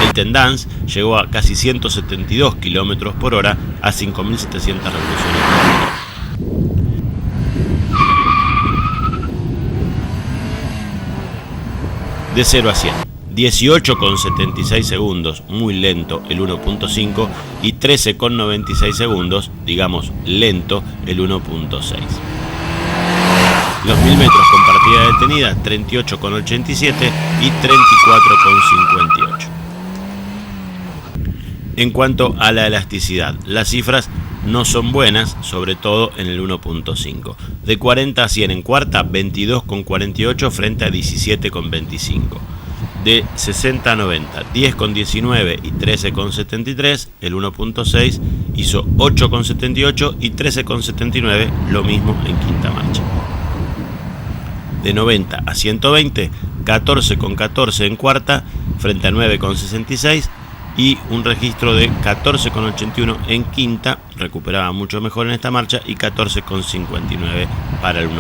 El Tendance llegó a casi 172 kilómetros por hora a 5.700 revoluciones por minuto. De 0 a 100, 18,76 segundos, muy lento el 1.5, y 13,96 segundos, digamos lento el 1.6. Los 1000 metros con partida detenida, 38,87 y 34,58. En cuanto a la elasticidad, las cifras no son buenas, sobre todo en el 1.5. De 40 a 100 en cuarta, 22,48 frente a 17,25. De 60 a 90, 10,19 y 13,73, el 1.6 hizo 8,78 y 13,79, lo mismo en quinta marcha. De 90 a 120, 14,14 en cuarta frente a 9,66 y un registro de 14,81 en quinta, recuperaba mucho mejor en esta marcha, y 14,59 para el 1.6.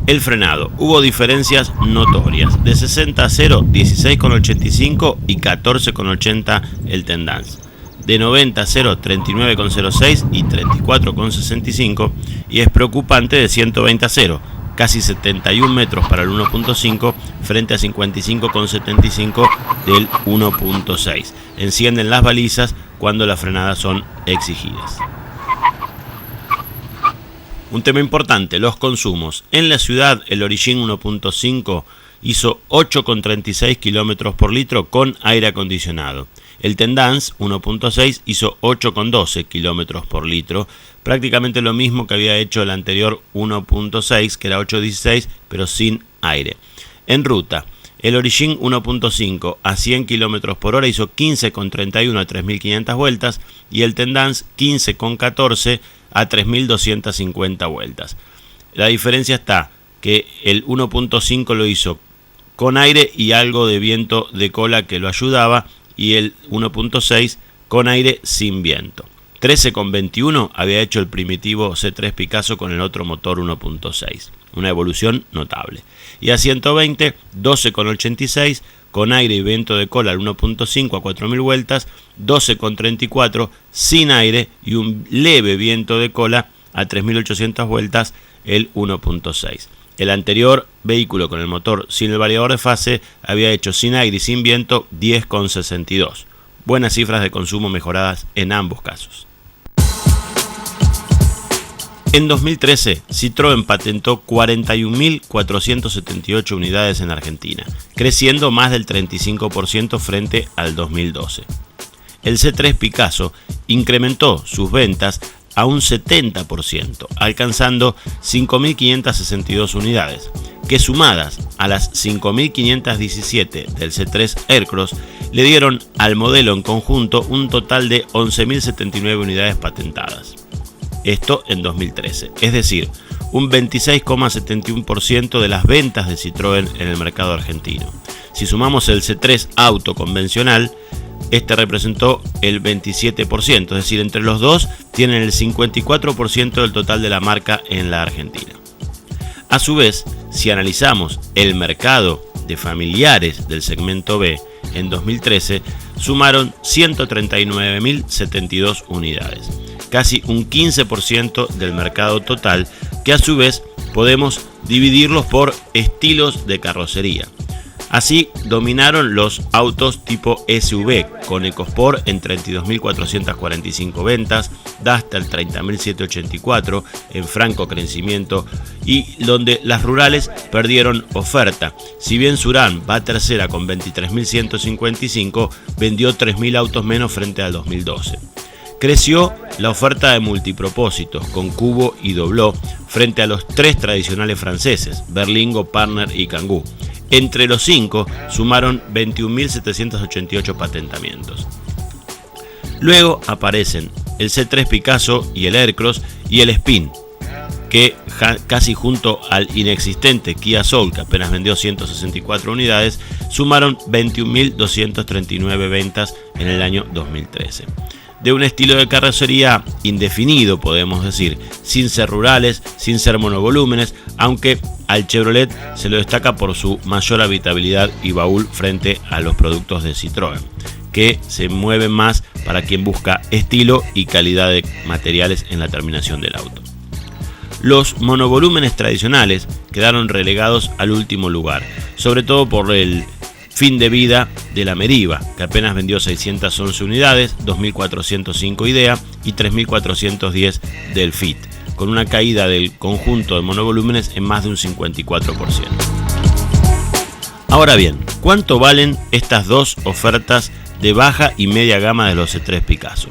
El frenado, hubo diferencias notorias. De 60 a 0, 16,85 y 14,80 el Tendance. De 90 a 0, 39,06 y 34,65, y es preocupante de 120 a 0, casi 71 metros para el 1.5 frente a 55,75 del 1.6. Encienden las balizas cuando las frenadas son exigidas. Un tema importante, los consumos. En la ciudad, el Origin 1.5 hizo 8,36 kilómetros por litro con aire acondicionado. El Tendance 1.6 hizo 8,12 kilómetros por litro, prácticamente lo mismo que había hecho el anterior 1.6, que era 8,16, pero sin aire. En ruta, el Origin 1.5 a 100 kilómetros por hora hizo 15,31 a 3.500 vueltas, y el Tendance 15,14 a 3.250 vueltas. La diferencia está que el 1.5 lo hizo con aire y algo de viento de cola que lo ayudaba, y el 1.6 con aire sin viento. 13,21 había hecho el primitivo C3 Picasso con el otro motor 1.6, una evolución notable. Y a 120, 12,86 con aire y viento de cola al 1.5 a 4.000 vueltas, 12,34 sin aire y un leve viento de cola a 3.800 vueltas el 1.6. El anterior vehículo con el motor sin el variador de fase había hecho sin aire y sin viento 10,62. Buenas cifras de consumo mejoradas en ambos casos. En 2013, Citroën patentó 41.478 unidades en Argentina, creciendo más del 35% frente al 2012. El C3 Picasso incrementó sus ventas a un 70%, alcanzando 5.562 unidades, que sumadas a las 5.517 del C3 Aircross, le dieron al modelo en conjunto un total de 11.079 unidades patentadas. Esto en 2013, es decir, un 26,71% de las ventas de Citroën en el mercado argentino. Si sumamos el C3 Auto convencional, este representó el 27%, es decir, entre los dos tienen el 54% del total de la marca en la Argentina. A su vez, si analizamos el mercado de familiares del segmento B, en 2013 sumaron 139.072 unidades, casi un 15% del mercado total, que a su vez podemos dividirlos por estilos de carrocería. Así dominaron los autos tipo SUV, con EcoSport en 32.445 ventas, Duster 30.784 en franco crecimiento, y donde las rurales perdieron oferta. Si bien Surán va tercera con 23.155, vendió 3.000 autos menos frente al 2012. Creció la oferta de multipropósitos con Cubo y Dobló frente a los tres tradicionales franceses, Berlingo, Partner y Kangoo. Entre los cinco sumaron 21.788 patentamientos. Luego aparecen el C3 Picasso y el Aircross y el Spin, que casi junto al inexistente Kia Soul, que apenas vendió 164 unidades, sumaron 21.239 ventas en el año 2013. De un estilo de carrocería indefinido, podemos decir, sin ser rurales, sin ser monovolúmenes, aunque al Chevrolet se lo destaca por su mayor habitabilidad y baúl frente a los productos de Citroën, que se mueven más para quien busca estilo y calidad de materiales en la terminación del auto. Los monovolúmenes tradicionales quedaron relegados al último lugar, sobre todo por el fin de vida de la Meriva, que apenas vendió 611 unidades, 2.405 Idea y 3.410 del Fit, con una caída del conjunto de monovolúmenes en más de un 54%. Ahora bien, ¿cuánto valen estas dos ofertas de baja y media gama de los C3 Picasso?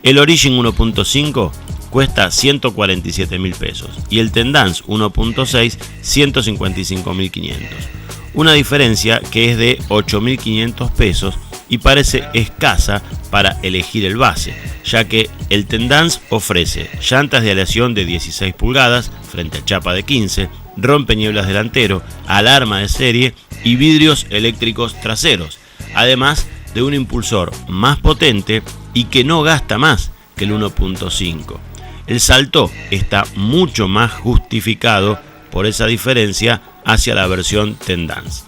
El Origin 1.5 cuesta 147.000 pesos y el Tendance 1.6 155.500. Una diferencia que es de 8.500 pesos y parece escasa para elegir el base, ya que el Tendance ofrece llantas de aleación de 16 pulgadas frente a chapa de 15, rompenieblas delantero, alarma de serie y vidrios eléctricos traseros, además de un impulsor más potente y que no gasta más que el 1.5. El salto está mucho más justificado por esa diferencia hacia la versión Tendance.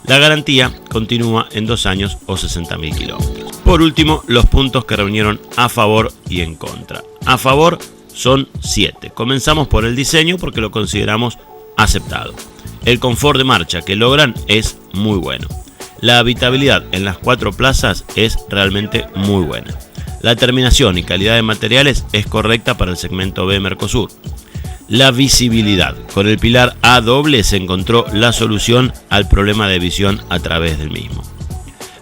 La garantía continúa en 2 años o 60.000 kilómetros. Por último, los puntos que reunieron a favor y en contra. A favor son 7. Comenzamos por el diseño porque lo consideramos aceptado. El confort de marcha que logran es muy bueno. La habitabilidad en las 4 plazas es realmente muy buena. La terminación y calidad de materiales es correcta para el segmento B Mercosur. La visibilidad. Con el pilar A doble se encontró la solución al problema de visión a través del mismo.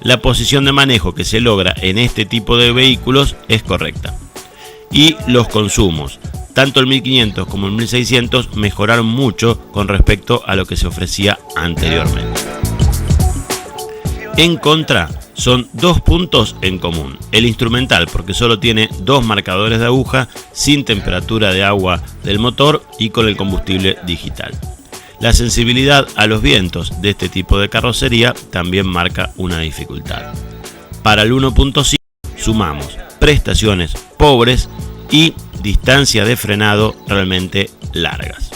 La posición de manejo que se logra en este tipo de vehículos es correcta. Y los consumos. Tanto el 1500 como el 1600 mejoraron mucho con respecto a lo que se ofrecía anteriormente. En contra, son 2 puntos en común. El instrumental, porque solo tiene 2 marcadores de aguja, sin temperatura de agua del motor y con el combustible digital. La sensibilidad a los vientos de este tipo de carrocería también marca una dificultad. Para el 1.5 sumamos prestaciones pobres y distancia de frenado realmente largas.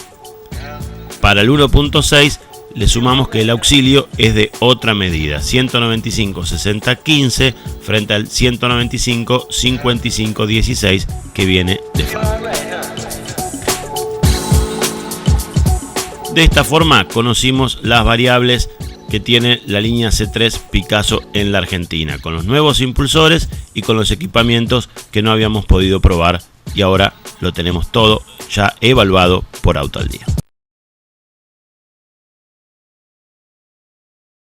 Para el 1.6 le sumamos que el auxilio es de otra medida, 195-60-15 frente al 195-55-16 que viene de fábrica. De esta forma conocimos las variables que tiene la línea C3 Picasso en la Argentina, con los nuevos impulsores y con los equipamientos que no habíamos podido probar, y ahora lo tenemos todo ya evaluado por Auto al Día.